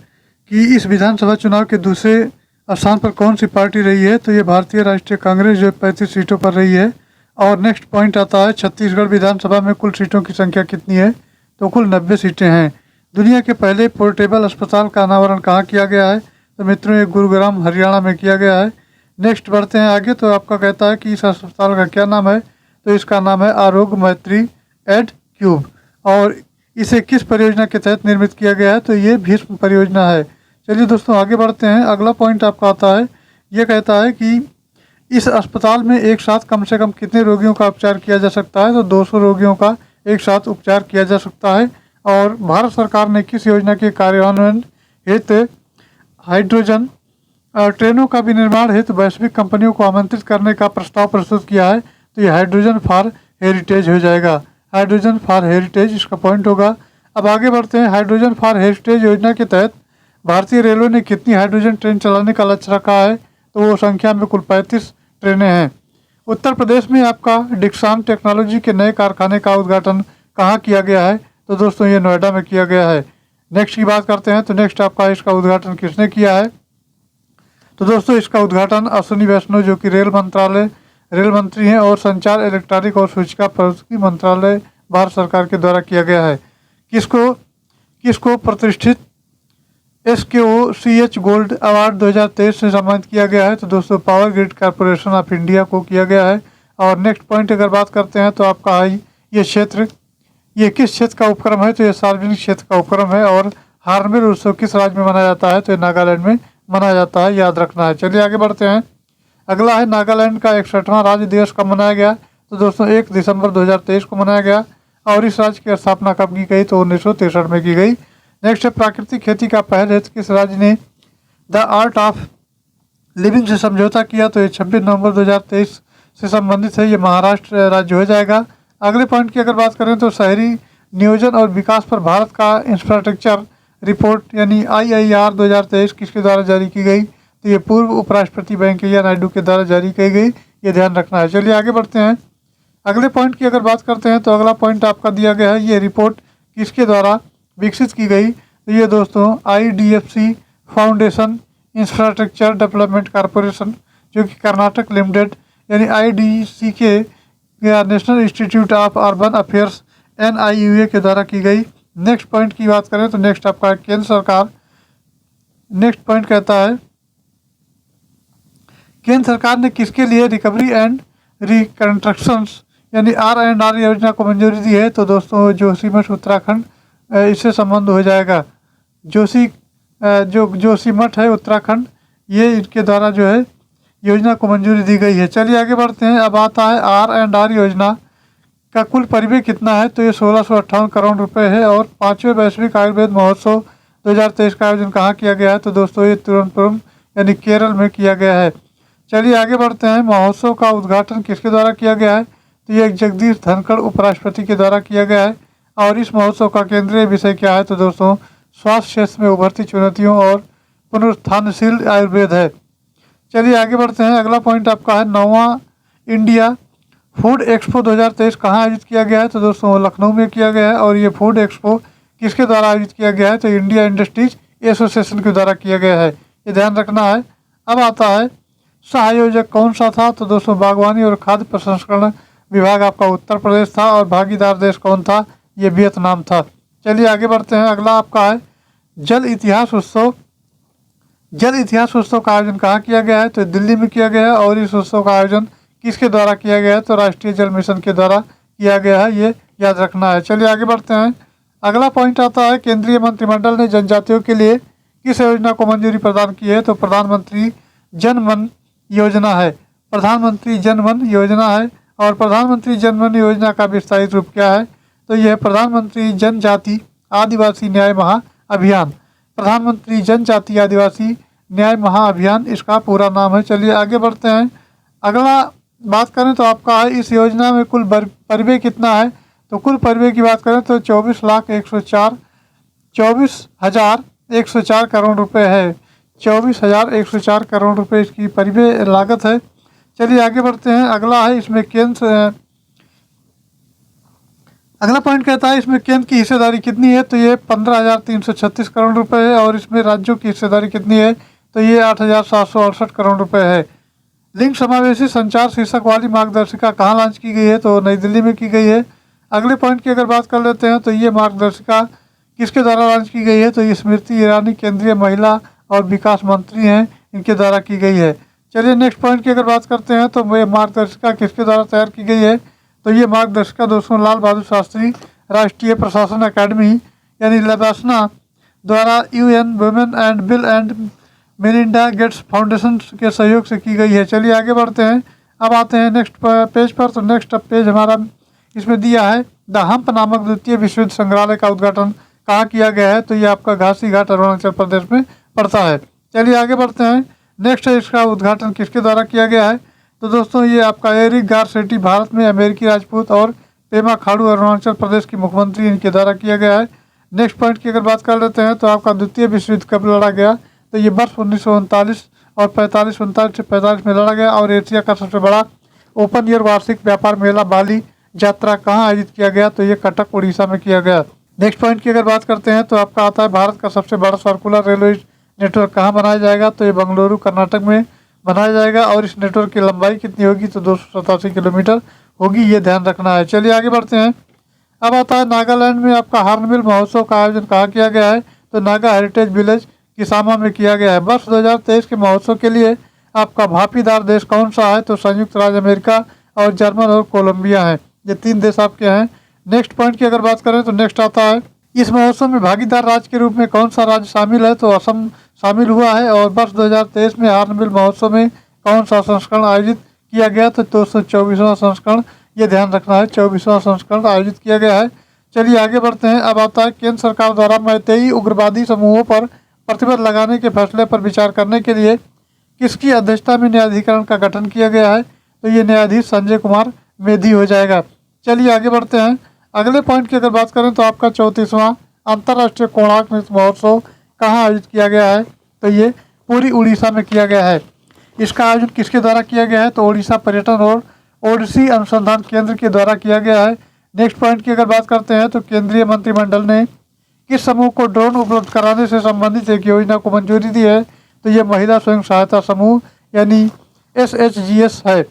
कि इस विधानसभा चुनाव के दूसरे स्थान पर कौन सी पार्टी रही है, तो ये भारतीय राष्ट्रीय कांग्रेस जो 35 सीटों पर रही है। और नेक्स्ट पॉइंट आता है छत्तीसगढ़ विधानसभा में कुल सीटों की संख्या कितनी है, तो कुल 90 सीटें हैं। दुनिया के पहले पोर्टेबल अस्पताल का अनावरण कहाँ किया गया है, तो मित्रों ये गुरुग्राम हरियाणा में किया गया है। नेक्स्ट बढ़ते हैं आगे। तो आपका कहता है कि इस अस्पताल का क्या नाम है, तो इसका नाम है आरोग्य मैत्री एड क्यूब। और इसे किस परियोजना के तहत निर्मित किया गया है, तो ये भीष्म परियोजना है। चलिए दोस्तों आगे बढ़ते हैं। अगला पॉइंट आपका आता है, ये कहता है कि इस अस्पताल में एक साथ कम से कम कितने रोगियों का उपचार किया जा सकता है, तो 200 रोगियों का एक साथ उपचार किया जा सकता है। और भारत सरकार ने किस योजना के कार्यान्वयन हेतु हाइड्रोजन ट्रेनों का विनिर्माण हेतु वैश्विक कंपनियों को आमंत्रित करने का प्रस्ताव प्रस्तुत किया है, तो ये हाइड्रोजन फॉर हेरिटेज हो जाएगा। हाइड्रोजन फॉर हेरिटेज इसका पॉइंट होगा। अब आगे बढ़ते हैं। हाइड्रोजन फॉर हेरिटेज योजना के तहत भारतीय रेलवे ने कितनी हाइड्रोजन ट्रेन चलाने का लक्ष्य रखा है, तो वो संख्या में कुल 35 ट्रेनें हैं। उत्तर प्रदेश में आपका डिक्सान टेक्नोलॉजी के नए कारखाने का उद्घाटन कहाँ किया गया है, तो दोस्तों ये नोएडा में किया गया है। नेक्स्ट की बात करते हैं। तो नेक्स्ट आपका इसका उद्घाटन किसने किया है, तो दोस्तों इसका उद्घाटन अश्विनी वैष्णव जो कि रेल मंत्री हैं और संचार, इलेक्ट्रॉनिक और सूचना प्रौद्योगिकी मंत्रालय भारत सरकार के द्वारा किया गया है। किसको प्रतिष्ठित SKOCH गोल्ड अवार्ड 2023 से सम्मानित किया गया है, तो दोस्तों power grid corporation of India को किया गया है। और नेक्स्ट पॉइंट अगर बात करते हैं तो आपका है ये किस क्षेत्र का उपक्रम है, तो ये सार्वजनिक क्षेत्र का उपक्रम है। और हार्नबिल उत्सव किस राज्य में मनाया जाता है, तो ये नागालैंड में मनाया जाता है, याद रखना है। चलिए आगे बढ़ते हैं। अगला है नागालैंड का 61वां राज्य दिवस कब मनाया गया, तो दोस्तों 1 दिसंबर 2023 को मनाया गया। और इस राज्य की स्थापना कब की गई, तो 1963 में की गई। नेक्स्ट है प्राकृतिक खेती का पहल हेतु किस राज्य ने द आर्ट ऑफ लिविंग से समझौता किया, तो ये 26 नवंबर 2023 से संबंधित है, ये महाराष्ट्र राज्य हो जाएगा। अगले पॉइंट की अगर बात करें तो शहरी नियोजन और विकास पर भारत का इंफ्रास्ट्रक्चर रिपोर्ट यानी IIR 2023 किसके द्वारा जारी की गई, तो ये पूर्व उपराष्ट्रपति वेंकैया नायडू के द्वारा जारी की गई, ये ध्यान रखना है। चलिए आगे बढ़ते हैं। अगले पॉइंट की अगर बात करते हैं तो अगला पॉइंट आपका दिया गया है, ये रिपोर्ट किसके द्वारा विकसित की गई, तो ये दोस्तों IDFC foundation infrastructure development corporation जो कि कर्नाटक लिमिटेड यानी IDC के national institute of urban affairs NIUA के द्वारा की गई। नेक्स्ट पॉइंट की बात करें तो नेक्स्ट आपका केंद्र सरकार, नेक्स्ट पॉइंट कहता है केंद्र सरकार ने किसके लिए रिकवरी एंड रिकंस्ट्रक्शंस यानी R&R योजना को मंजूरी दी है, तो दोस्तों जोशीमठ उत्तराखंड इससे संबंध हो जाएगा। जोशीमठ है उत्तराखंड, ये इनके द्वारा जो है योजना को मंजूरी दी गई है। चलिए आगे बढ़ते हैं। अब आता है R&R योजना का कुल परिव्यय कितना है, तो ये 1658 करोड़ रुपए है। और 5वें वैश्विक आयुर्वेद महोत्सव 2023 का आयोजन कहाँ किया गया है, तो दोस्तों ये तिरुवनंतपुरम यानी केरल में किया गया है। चलिए आगे बढ़ते हैं। महोत्सव का उद्घाटन किसके द्वारा किया गया है, तो ये जगदीश धनखड़ उपराष्ट्रपति के द्वारा किया गया है। और इस महोत्सव का केंद्रीय विषय क्या है, तो दोस्तों स्वास्थ्य क्षेत्र में उभरती चुनौतियों और पुनरुत्थानशील आयुर्वेद है। चलिए आगे बढ़ते हैं। अगला पॉइंट आपका है 9वां इंडिया फूड एक्सपो 2023 कहाँ आयोजित किया गया है, तो दोस्तों लखनऊ में किया गया है। और ये फूड एक्सपो किसके द्वारा आयोजित किया गया है, तो इंडिया इंडस्ट्रीज एसोसिएशन के द्वारा किया गया है, ये ध्यान रखना है। अब आता है सहआयोजक कौन सा था, तो दोस्तों बागवानी और खाद्य प्रसंस्करण विभाग आपका उत्तर प्रदेश था। और भागीदार देश कौन था, ये वियतनाम था। चलिए आगे बढ़ते हैं। अगला आपका है जल इतिहास उत्सव। जल इतिहास उत्सव का आयोजन कहाँ किया गया है, तो दिल्ली में किया गया है। और इस उत्सव का आयोजन किसके द्वारा किया गया है, तो राष्ट्रीय जल मिशन के द्वारा किया गया है, ये याद रखना है। चलिए आगे बढ़ते हैं। अगला पॉइंट आता है केंद्रीय मंत्रिमंडल ने जनजातियों के लिए किस योजना को मंजूरी प्रदान की है, तो प्रधानमंत्री जन मन योजना है। प्रधानमंत्री जन मन योजना है। और प्रधानमंत्री जन मन योजना का विस्तारित रूप क्या है, तो यह प्रधानमंत्री जनजाति आदिवासी न्याय महाअभियान। प्रधानमंत्री जनजाति आदिवासी न्याय महाअभियान इसका पूरा नाम है। चलिए आगे बढ़ते हैं। अगला बात करें तो आपका है इस योजना में कुल परिव्यय कितना है, तो कुल परिव्यय की बात करें तो 24,104 करोड़ रुपए है। 24,104 करोड़ रुपए इसकी परिव्यय लागत है। चलिए आगे बढ़ते हैं। अगला है इसमें अगला पॉइंट कहता है इसमें केंद्र की हिस्सेदारी कितनी है, तो ये 15,336 करोड़ रुपए है। और इसमें राज्यों की हिस्सेदारी कितनी है, तो ये 8,768 करोड़ रुपए है। लिंग समावेशी संचार शीर्षक वाली मार्गदर्शिका कहाँ लॉन्च की गई है, तो नई दिल्ली में की गई है। अगले पॉइंट की अगर बात कर लेते हैं तो ये मार्गदर्शिका किसके द्वारा लॉन्च की गई है, तो ये स्मृति ईरानी केंद्रीय महिला और विकास मंत्री हैं, इनके द्वारा की गई है। चलिए नेक्स्ट पॉइंट की अगर बात करते हैं तो ये मार्गदर्शिका किसके द्वारा तैयार की गई है, तो ये मार्गदर्शिका दोस्तों लाल बहादुर शास्त्री राष्ट्रीय प्रशासन अकेडमी यानी लबासना द्वारा UN women and bill and Melinda Gates foundation के सहयोग से की गई है। चलिए आगे बढ़ते हैं। अब आते हैं नेक्स्ट पेज पर। तो नेक्स्ट पेज हमारा इसमें दिया है द हम्प नामक द्वितीय विश्व युद्ध संग्रहालय का उद्घाटन कहाँ किया गया है, तो ये आपका घासी घाट अरुणाचल प्रदेश में पड़ता है। चलिए आगे बढ़ते हैं। नेक्स्ट है इसका उद्घाटन किसके द्वारा किया गया है, तो दोस्तों ये आपका एरिक गारसेटी भारत में अमेरिकी राजपूत और पेमा खाड़ू अरुणाचल प्रदेश की मुख्यमंत्री इनके द्वारा किया गया है। नेक्स्ट पॉइंट की अगर बात कर लेते हैं तो आपका द्वितीय विश्व युद्ध कब लड़ा गया, तो ये वर्ष 1939 और 45 से 45 में लड़ा गया। और एशिया का सबसे बड़ा ओपन ईयर वार्षिक व्यापार मेला बाली यात्रा कहाँ आयोजित किया गया, तो ये कटक उड़ीसा में किया गया। नेक्स्ट पॉइंट की अगर बात करते हैं तो आपका आता है भारत का सबसे बड़ा सर्कुलर रेलवे नेटवर्क कहाँ बनाया जाएगा, तो ये बेंगलुरु कर्नाटक में बनाया जाएगा। और इस नेटवर्क की लंबाई कितनी होगी, तो 287 किलोमीटर होगी, ये ध्यान रखना है। चलिए आगे बढ़ते हैं। अब आता है नागालैंड में आपका हार्नबिल महोत्सव का आयोजन कहाँ किया गया है, तो नागा हेरिटेज विलेज किसामा में किया गया है। वर्ष 2023 के महोत्सव के लिए आपका भागीदार देश कौन सा है, तो संयुक्त राज्य अमेरिका और जर्मन और कोलंबिया है, ये 3 देश आपके हैं। नेक्स्ट पॉइंट की अगर बात करें तो नेक्स्ट आता है इस महोत्सव में भागीदार राज्य के रूप में कौन सा राज्य शामिल है, तो असम शामिल हुआ है। और वर्ष 2023 में हार्नबिल महोत्सव में कौन सा संस्करण आयोजित किया गया, तो 224वां संस्करण, ये ध्यान रखना है, 24वां संस्करण आयोजित किया गया है। चलिए आगे बढ़ते हैं। अब आता है केंद्र सरकार द्वारा मैतेई उग्रवादी समूहों पर प्रतिबंध लगाने के फैसले पर विचार करने के लिए किसकी अध्यक्षता में न्यायाधिकरण का गठन किया गया है, तो ये न्यायाधीश संजय कुमार मेधी हो जाएगा। चलिए आगे बढ़ते हैं। अगले पॉइंट की अगर बात करें तो आपका 34वां अंतर्राष्ट्रीय कोणार्क नृत्य महोत्सव कहाँ आयोजित किया गया है, तो ये पूरी उड़ीसा में किया गया है। इसका आयोजन किसके द्वारा किया गया है, तो ओडिशा पर्यटन और ओडिसी अनुसंधान केंद्र के द्वारा किया गया है। नेक्स्ट पॉइंट की अगर बात करते हैं तो केंद्रीय मंत्रिमंडल ने किस समूह को ड्रोन उपलब्ध कराने से संबंधित एक योजना को मंजूरी दी है, तो ये महिला स्वयं सहायता समूह यानी SHGS है।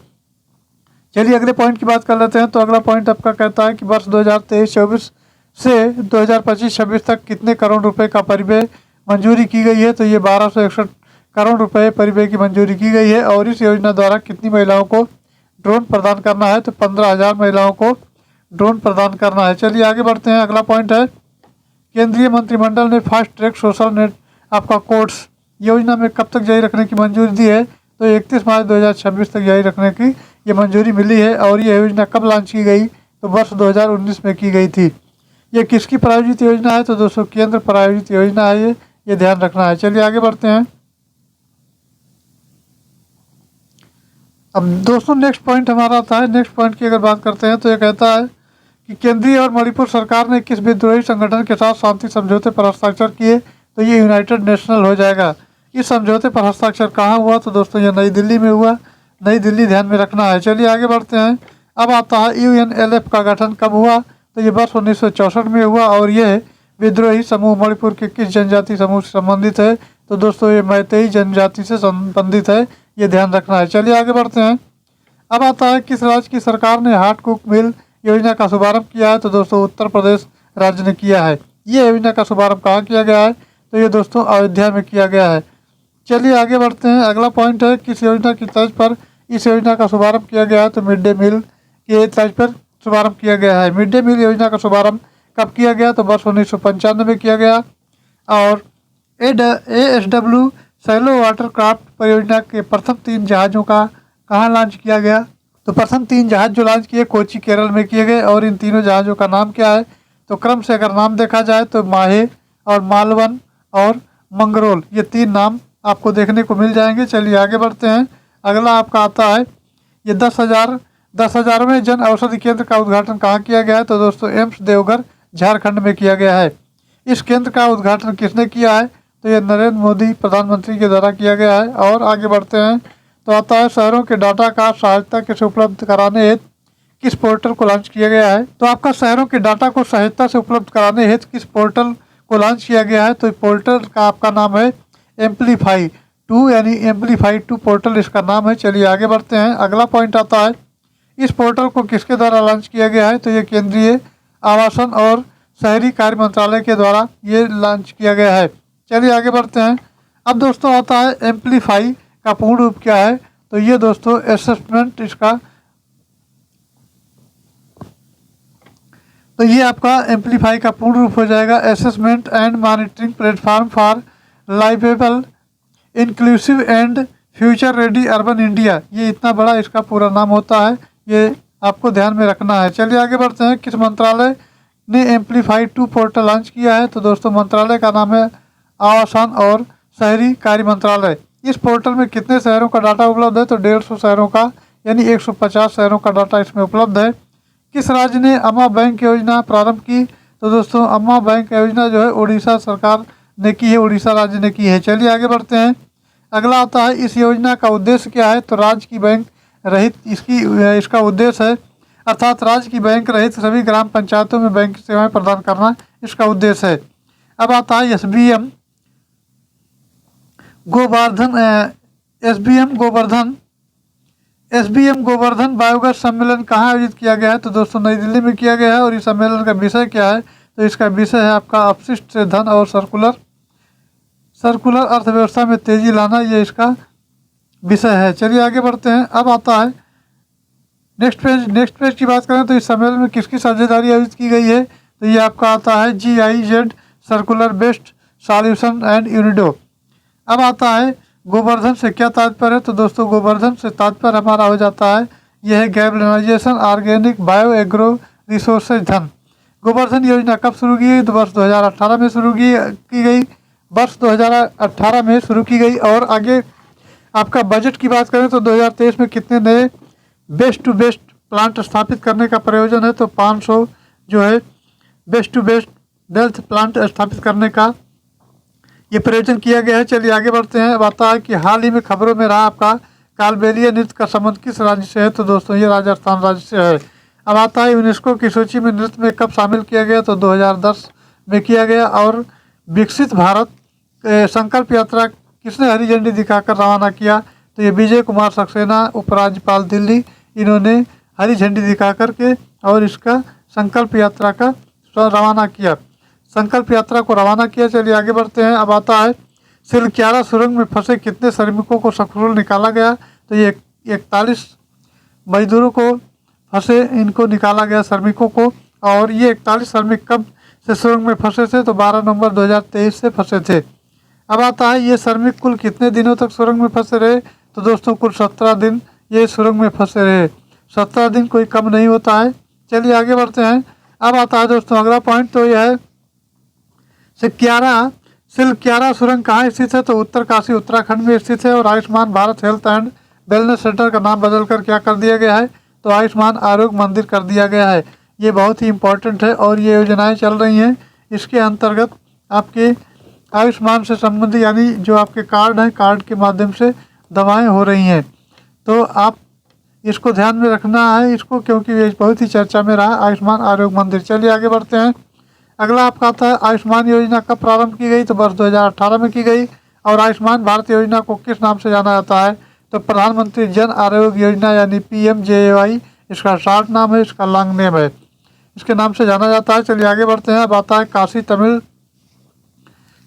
चलिए अगले पॉइंट की बात कर लेते हैं। तो अगला पॉइंट आपका कहता है कि वर्ष 2023-24 से 2025-26 तक कितने करोड़ रुपए का परिव्यय मंजूरी की गई है, तो ये 1261 करोड़ रुपए परिव्यय की मंजूरी की गई है। और इस योजना द्वारा कितनी महिलाओं को ड्रोन प्रदान करना है, तो 15,000 महिलाओं को ड्रोन प्रदान करना है। चलिए आगे बढ़ते हैं। अगला पॉइंट है केंद्रीय मंत्रिमंडल ने फास्ट ट्रैक सोशल नेट आपका कोर्स योजना में कब तक जारी रखने की मंजूरी दी है, तो 31 मार्च 2026 तक जारी रखने की ये मंजूरी मिली है। और ये योजना कब लॉन्च की गई, तो वर्ष 2019 में की गई थी। ये किसकी प्रायोजित योजना है, तो दोस्तों केंद्र प्रायोजित योजना है, ये ध्यान रखना है। चलिए आगे बढ़ते हैं। अब दोस्तों नेक्स्ट पॉइंट हमारा आता है। नेक्स्ट पॉइंट की अगर बात करते हैं तो ये कहता है कि केंद्रीय और मणिपुर सरकार ने किस विद्रोही संगठन के साथ शांति समझौते पर हस्ताक्षर किए, तो ये यूनाइटेड नेशनल हो जाएगा। इस समझौते पर हस्ताक्षर कहाँ हुआ, तो दोस्तों ये नई दिल्ली में हुआ, नई दिल्ली ध्यान में रखना है। चलिए आगे बढ़ते हैं। अब आता है UNLF का गठन कब हुआ, तो ये वर्ष 1964 में हुआ। और ये विद्रोही समूह मणिपुर के किस जनजाति समूह से संबंधित है, तो दोस्तों ये मैतेई जनजाति से संबंधित है, ये ध्यान रखना है। चलिए आगे बढ़ते हैं। अब आता है किस राज्य की सरकार ने हार्ट कुक मिल योजना का शुभारंभ किया है, तो दोस्तों उत्तर प्रदेश राज्य ने किया है। ये योजना का शुभारंभ कहाँ किया गया है, तो ये दोस्तों अयोध्या में किया गया है। चलिए आगे बढ़ते हैं। अगला पॉइंट है किस योजना की तर्ज पर इस योजना का शुभारंभ किया गया है, तो मिड डे मील के तर्ज पर शुभारंभ किया गया है। मिड डे मील योजना का शुभारंभ कब किया गया, तो वर्ष 1995 में किया गया। और ASW सैलो वाटरक्राफ्ट परियोजना के प्रथम 3 जहाज़ों का कहाँ लॉन्च किया गया, तो प्रथम 3 जहाज़ जो लॉन्च किए कोची केरल में किए गए। और इन तीनों जहाज़ों का नाम क्या है, तो क्रम से अगर नाम देखा जाए तो माहे और मालवन और मंगरोल, ये 3 नाम आपको देखने को मिल जाएंगे। चलिए आगे बढ़ते हैं। अगला आपका आता है ये 10,000वें जन औषधि केंद्र का उद्घाटन कहाँ किया गया है, तो दोस्तों एम्स देवघर झारखंड में किया गया है। इस केंद्र का उद्घाटन किसने किया है, तो ये नरेंद्र मोदी प्रधानमंत्री के द्वारा किया गया है। और आगे बढ़ते हैं। तो आता है शहरों के डाटा का सहायता से उपलब्ध कराने हेतु किस पोर्टल को लॉन्च किया गया है? तो आपका शहरों के डाटा को सहजता से उपलब्ध कराने हेतु किस पोर्टल को लॉन्च किया गया है? तो पोर्टल का आपका नाम है एम्पलीफाई 2 यानी एम्पलीफाई 2 पोर्टल इसका नाम है। चलिए आगे बढ़ते हैं। अगला पॉइंट आता है, इस पोर्टल को किसके द्वारा लॉन्च किया गया है? तो ये केंद्रीय आवासन और शहरी कार्य मंत्रालय के द्वारा ये लॉन्च किया गया है। चलिए आगे बढ़ते हैं। अब दोस्तों आता है एम्पलीफाई का पूर्ण रूप क्या है? तो ये दोस्तों असेसमेंट इसका, तो ये आपका एम्पलीफाई का पूर्ण रूप हो जाएगा assessment and monitoring platform for liveable inclusive and future ready urban India. ये इतना बड़ा इसका पूरा नाम होता है, ये आपको ध्यान में रखना है। चलिए आगे बढ़ते हैं। किस मंत्रालय ने एम्पलीफाई 2 पोर्टल लॉन्च किया है? तो दोस्तों मंत्रालय का नाम है आवासन और शहरी कार्य मंत्रालय। इस पोर्टल में कितने शहरों का डाटा उपलब्ध है? तो 150 शहरों का यानी 150 शहरों का डाटा इसमें उपलब्ध है। किस राज्य ने अम्मा बैंक योजना प्रारंभ की? तो दोस्तों अम्मा बैंक योजना जो है उड़ीसा सरकार ने की है, उड़ीसा राज्य ने की है। चलिए आगे बढ़ते हैं। अगला आता है, इस योजना का उद्देश्य क्या है? तो राज्य की बैंक रहित इसका उद्देश्य है, अर्थात राज्य की बैंक रहित सभी ग्राम पंचायतों में बैंक सेवाएं प्रदान करना इसका उद्देश्य है। अब आता है एसबीएम गोवर्धन बायोगैस सम्मेलन कहाँ आयोजित किया गया है? तो दोस्तों नई दिल्ली में किया गया है। और इस सम्मेलन का विषय क्या है? तो इसका विषय है आपका अपशिष्ट से धन और सर्कुलर अर्थव्यवस्था में तेजी लाना, ये इसका विषय है। चलिए आगे बढ़ते हैं। अब आता है नेक्स्ट पेज की बात करें तो इस सम्मेलन में किसकी साझेदारी आयोजित की गई है? तो ये आपका आता है GIZ circular based solution and UNIDO. अब आता है गोवर्धन से क्या तात्पर्य है? तो दोस्तों गोवर्धन से तात्पर्य हमारा हो जाता है, यह है गैबलाइजेशन ऑर्गेनिक बायो एग्रो रिसोर्सेज धन। गोवर्धन योजना कब शुरू की गई? तो वर्ष 2018 में शुरू की गई, वर्ष 2018 में शुरू की गई। और आगे आपका बजट की बात करें तो 2023 में कितने नए बेस्ट टू बेस्ट प्लांट स्थापित करने का प्रयोजन है? तो 500 जो है best to best wealth plant स्थापित करने का ये प्रयोजन किया गया है। चलिए आगे बढ़ते हैं। अब आता है कि हाल ही में खबरों में रहा आपका कालबेलिया नृत्य का संबंध किस राज्य से है? तो दोस्तों ये राजस्थान राज्य से है। अब आता है यूनेस्को की सूची में नृत्य में कब शामिल किया गया? तो 2010 में किया गया। और विकसित भारत संकल्प यात्रा किसने हरी झंडी दिखाकर रवाना किया? तो ये विजय कुमार सक्सेना उपराज्यपाल दिल्ली, इन्होंने हरी झंडी दिखा करके और इसका संकल्प यात्रा का रवाना किया, संकल्प यात्रा को रवाना किया। चलिए आगे बढ़ते हैं। अब आता है सिलक्यारा सुरंग में फंसे कितने श्रमिकों को सकुशल निकाला गया? तो ये 41 मजदूरों को फंसे इनको निकाला गया श्रमिकों को। और ये 41 श्रमिक कब से सुरंग में फंसे थे? तो 12 नवंबर 2023 से फंसे थे। अब आता है ये श्रमिक कुल कितने दिनों तक सुरंग में फंसे रहे? तो दोस्तों कुल 17 दिन ये सुरंग में फंसे रहे। 17 दिन कोई कम नहीं होता है। चलिए आगे बढ़ते हैं। अब आता है दोस्तों अगला पॉइंट, तो यह है सिलक्यारा सुरंग कहाँ स्थित है? तो उत्तरकाशी उत्तराखंड में स्थित है। और Ayushman Bharat health and wellness centre का नाम बदलकर क्या कर दिया गया है? तो आयुष्मान आरोग्य मंदिर कर दिया गया है। ये बहुत ही इम्पोर्टेंट है और ये योजनाएं चल रही हैं। इसके अंतर्गत आपके आयुष्मान से संबंधित यानी जो आपके कार्ड हैं, कार्ड के माध्यम से दवाएं हो रही हैं। तो आप इसको ध्यान में रखना है इसको, क्योंकि ये बहुत ही चर्चा में रहा आयुष्मान आरोग्य मंदिर। चलिए आगे बढ़ते हैं। अगला आपका आता है आयुष्मान योजना कब प्रारंभ की गई? तो वर्ष 2018 में की गई। और आयुष्मान भारत योजना को किस नाम से जाना जाता है? तो प्रधानमंत्री जन आरोग्य योजना यानी PMJAY इसका शॉर्ट नाम है, इसका लॉन्ग नेम है, इसके नाम से जाना जाता है। चलिए आगे बढ़ते हैं। अब आता है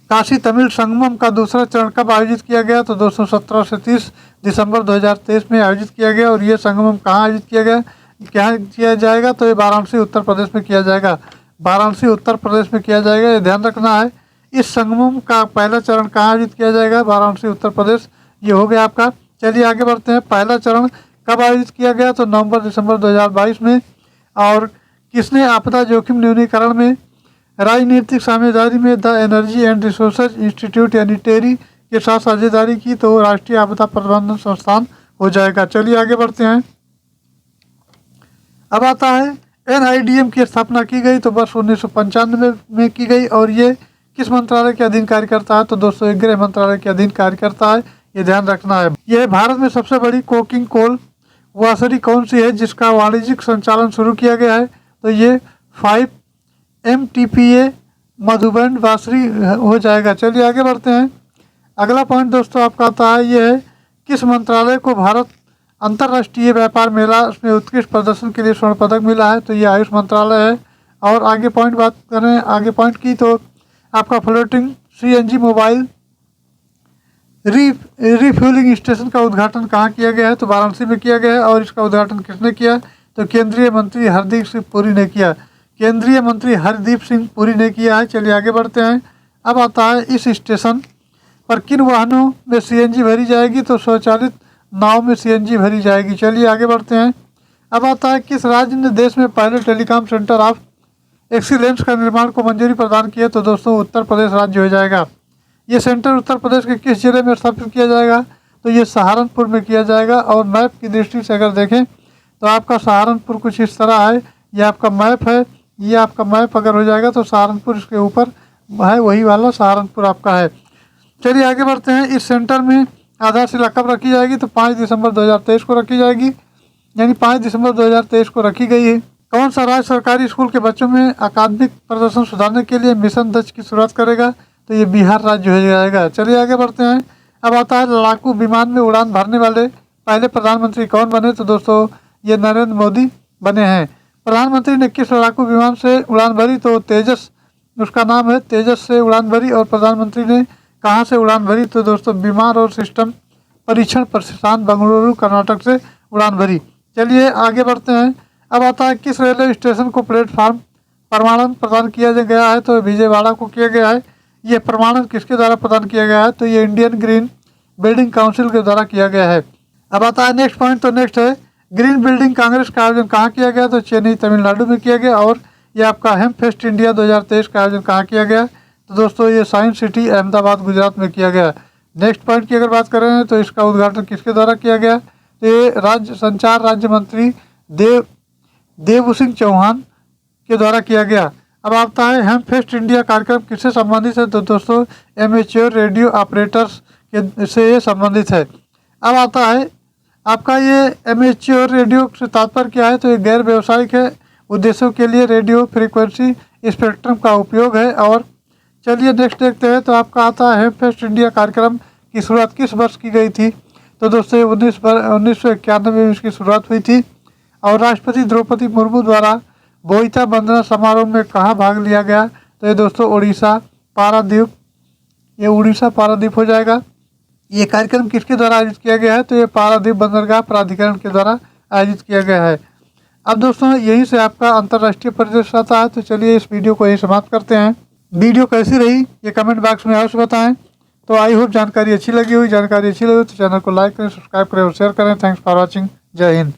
काशी तमिल संगमम का दूसरा चरण कब आयोजित किया गया? तो दोस्तों 17 से 30 दिसंबर 2023 में आयोजित किया गया। और ये संगमम कहाँ आयोजित किया गया, क्या किया जाएगा? तो ये वाराणसी उत्तर प्रदेश में किया जाएगा। वाराणसी उत्तर प्रदेश में किया जाएगा, ये ध्यान रखना है। इस संगमम का पहला चरण कहाँ आयोजित किया जाएगा? वाराणसी उत्तर प्रदेश। ये हो गया आपका। चलिए आगे बढ़ते हैं। पहला चरण कब आयोजित किया गया? तो नवंबर दिसंबर 2022 में। और किसने आपदा जोखिम न्यूनीकरण में राजनीतिक साझेदारी में the energy and resources institute यानी टेरी के साथ साझेदारी की? तो राष्ट्रीय आपदा प्रबंधन संस्थान हो जाएगा। चलिए आगे बढ़ते हैं। अब आता है NIDM की स्थापना की गई तो वर्ष 1995 में की गई। और ये किस मंत्रालय के अधीन कार्य करता है? तो दोस्तों गृह मंत्रालय के अधीन कार्य करता है, ये ध्यान रखना है। यह भारत में सबसे बड़ी कोकिंग कोल वासरी कौन सी है जिसका वाणिज्यिक संचालन शुरू किया गया है? तो ये 5 MTPA मधुबन वासरी हो जाएगा। चलिए आगे बढ़ते हैं। अगला पॉइंट दोस्तों आपका आता है, ये है किस मंत्रालय को भारत अंतर्राष्ट्रीय व्यापार मेला उसमें उत्कृष्ट प्रदर्शन के लिए स्वर्ण पदक मिला है? तो ये आयुष मंत्रालय है। और आगे पॉइंट बात करें, आगे पॉइंट की तो आपका floating CNG mobile refuelling station का उद्घाटन कहाँ किया गया है? तो वाराणसी में किया गया है। और इसका उद्घाटन किसने किया? तो केंद्रीय मंत्री हरदीप सिंह पुरी ने किया। केंद्रीय मंत्री हरदीप सिंह पुरी ने किया है। चलिए आगे बढ़ते हैं। अब आता है, इस स्टेशन पर किन वाहनों में CNG भरी जाएगी? तो स्वचालित नाव में CNG भरी जाएगी। चलिए आगे बढ़ते हैं। अब आता है, किस राज्य ने देश में पहले टेलीकॉम सेंटर ऑफ एक्सीलेंस का निर्माण को मंजूरी प्रदान की है? तो दोस्तों उत्तर प्रदेश राज्य हो जाएगा। ये सेंटर उत्तर प्रदेश के किस जिले में स्थापित किया जाएगा? तो ये सहारनपुर में किया जाएगा। और मैप की दृष्टि से अगर देखें तो आपका सहारनपुर कुछ इस तरह है। ये आपका मैप है, ये आपका मैप अगर हो जाएगा तो सहारनपुर इसके ऊपर है, वही वाला सहारनपुर आपका है। चलिए आगे बढ़ते हैं। इस सेंटर में आधारशिला कब रखी जाएगी? तो 5 दिसंबर 2023 को रखी जाएगी, यानी 5 दिसंबर 2023 को रखी गई है। कौन सा राज्य सरकारी स्कूल के बच्चों में अकादमिक प्रदर्शन सुधारने के लिए मिशन दक्ष की शुरुआत करेगा? तो ये बिहार राज्य हो जाएगा। चलिए आगे बढ़ते हैं। अब आता है, लड़ाकू विमान में उड़ान भरने वाले पहले प्रधानमंत्री कौन बने? तो दोस्तों ये नरेंद्र मोदी बने हैं। प्रधानमंत्री ने किस लड़ाकू विमान से उड़ान भरी? तो तेजस, उसका नाम है, तेजस से उड़ान भरी। और प्रधानमंत्री ने कहाँ से उड़ान भरी? तो दोस्तों विमान और सिस्टम परीक्षण प्रतिष्ठान बेंगलुरु कर्नाटक से उड़ान भरी। चलिए आगे बढ़ते हैं। अब आता है, किस रेलवे स्टेशन को प्लेटफार्म प्रमाणन प्रदान किया गया है? तो विजयवाड़ा को किया गया है। ये प्रमाणन किसके द्वारा प्रदान किया गया है? तो ये इंडियन ग्रीन बिल्डिंग काउंसिल के द्वारा किया गया है। अब आता है नेक्स्ट पॉइंट। तो नेक्स्ट है, ग्रीन बिल्डिंग कांग्रेस का आयोजन कहाँ किया गया? तो चेन्नई तमिलनाडु में किया गया। और ये आपका हेमफेस्ट इंडिया 2023 का आयोजन कहाँ किया गया? तो दोस्तों ये साइंस सिटी अहमदाबाद गुजरात में किया गया। नेक्स्ट पॉइंट की अगर बात करें तो इसका उद्घाटन किसके द्वारा किया गया? तो ये संचार राज्य मंत्री देव सिंह चौहान के द्वारा किया गया। अब आता है, हेमफेस्ट इंडिया कार्यक्रम किससे संबंधित है? तो दोस्तों एमेच्योर रेडियो ऑपरेटर्स के से ये संबंधित है। अब आता है आपका, ये एमेच्योर रेडियो से तात्पर्य क्या है? तो ये गैर व्यावसायिक है उद्देश्यों के लिए रेडियो फ्रीक्वेंसी स्पेक्ट्रम का उपयोग है। और चलिए नेक्स्ट देखते हैं। तो आपका आता है, हेमफेस्ट इंडिया कार्यक्रम की शुरुआत किस वर्ष की गई थी? तो दोस्तों 1991 में इसकी शुरुआत हुई थी। और राष्ट्रपति द्रौपदी मुर्मू द्वारा बोईता वंदना समारोह में कहाँ भाग लिया गया? तो ये दोस्तों उड़ीसा पारादीप, ये उड़ीसा पारादीप हो जाएगा। ये कार्यक्रम किसके द्वारा आयोजित किया गया है? तो ये पारादीप बंदरगाह प्राधिकरण के द्वारा आयोजित किया गया है। अब दोस्तों यहीं से आपका अंतर्राष्ट्रीय परिदृश्य आता है। तो चलिए इस वीडियो को यहीं समाप्त करते हैं। वीडियो कैसी रही ये कमेंट बॉक्स में अवश्य बताएं। तो आई होप जानकारी अच्छी लगी तो चैनल को लाइक करें, सब्सक्राइब करें और शेयर करें। Thanks for watching. जय हिंद।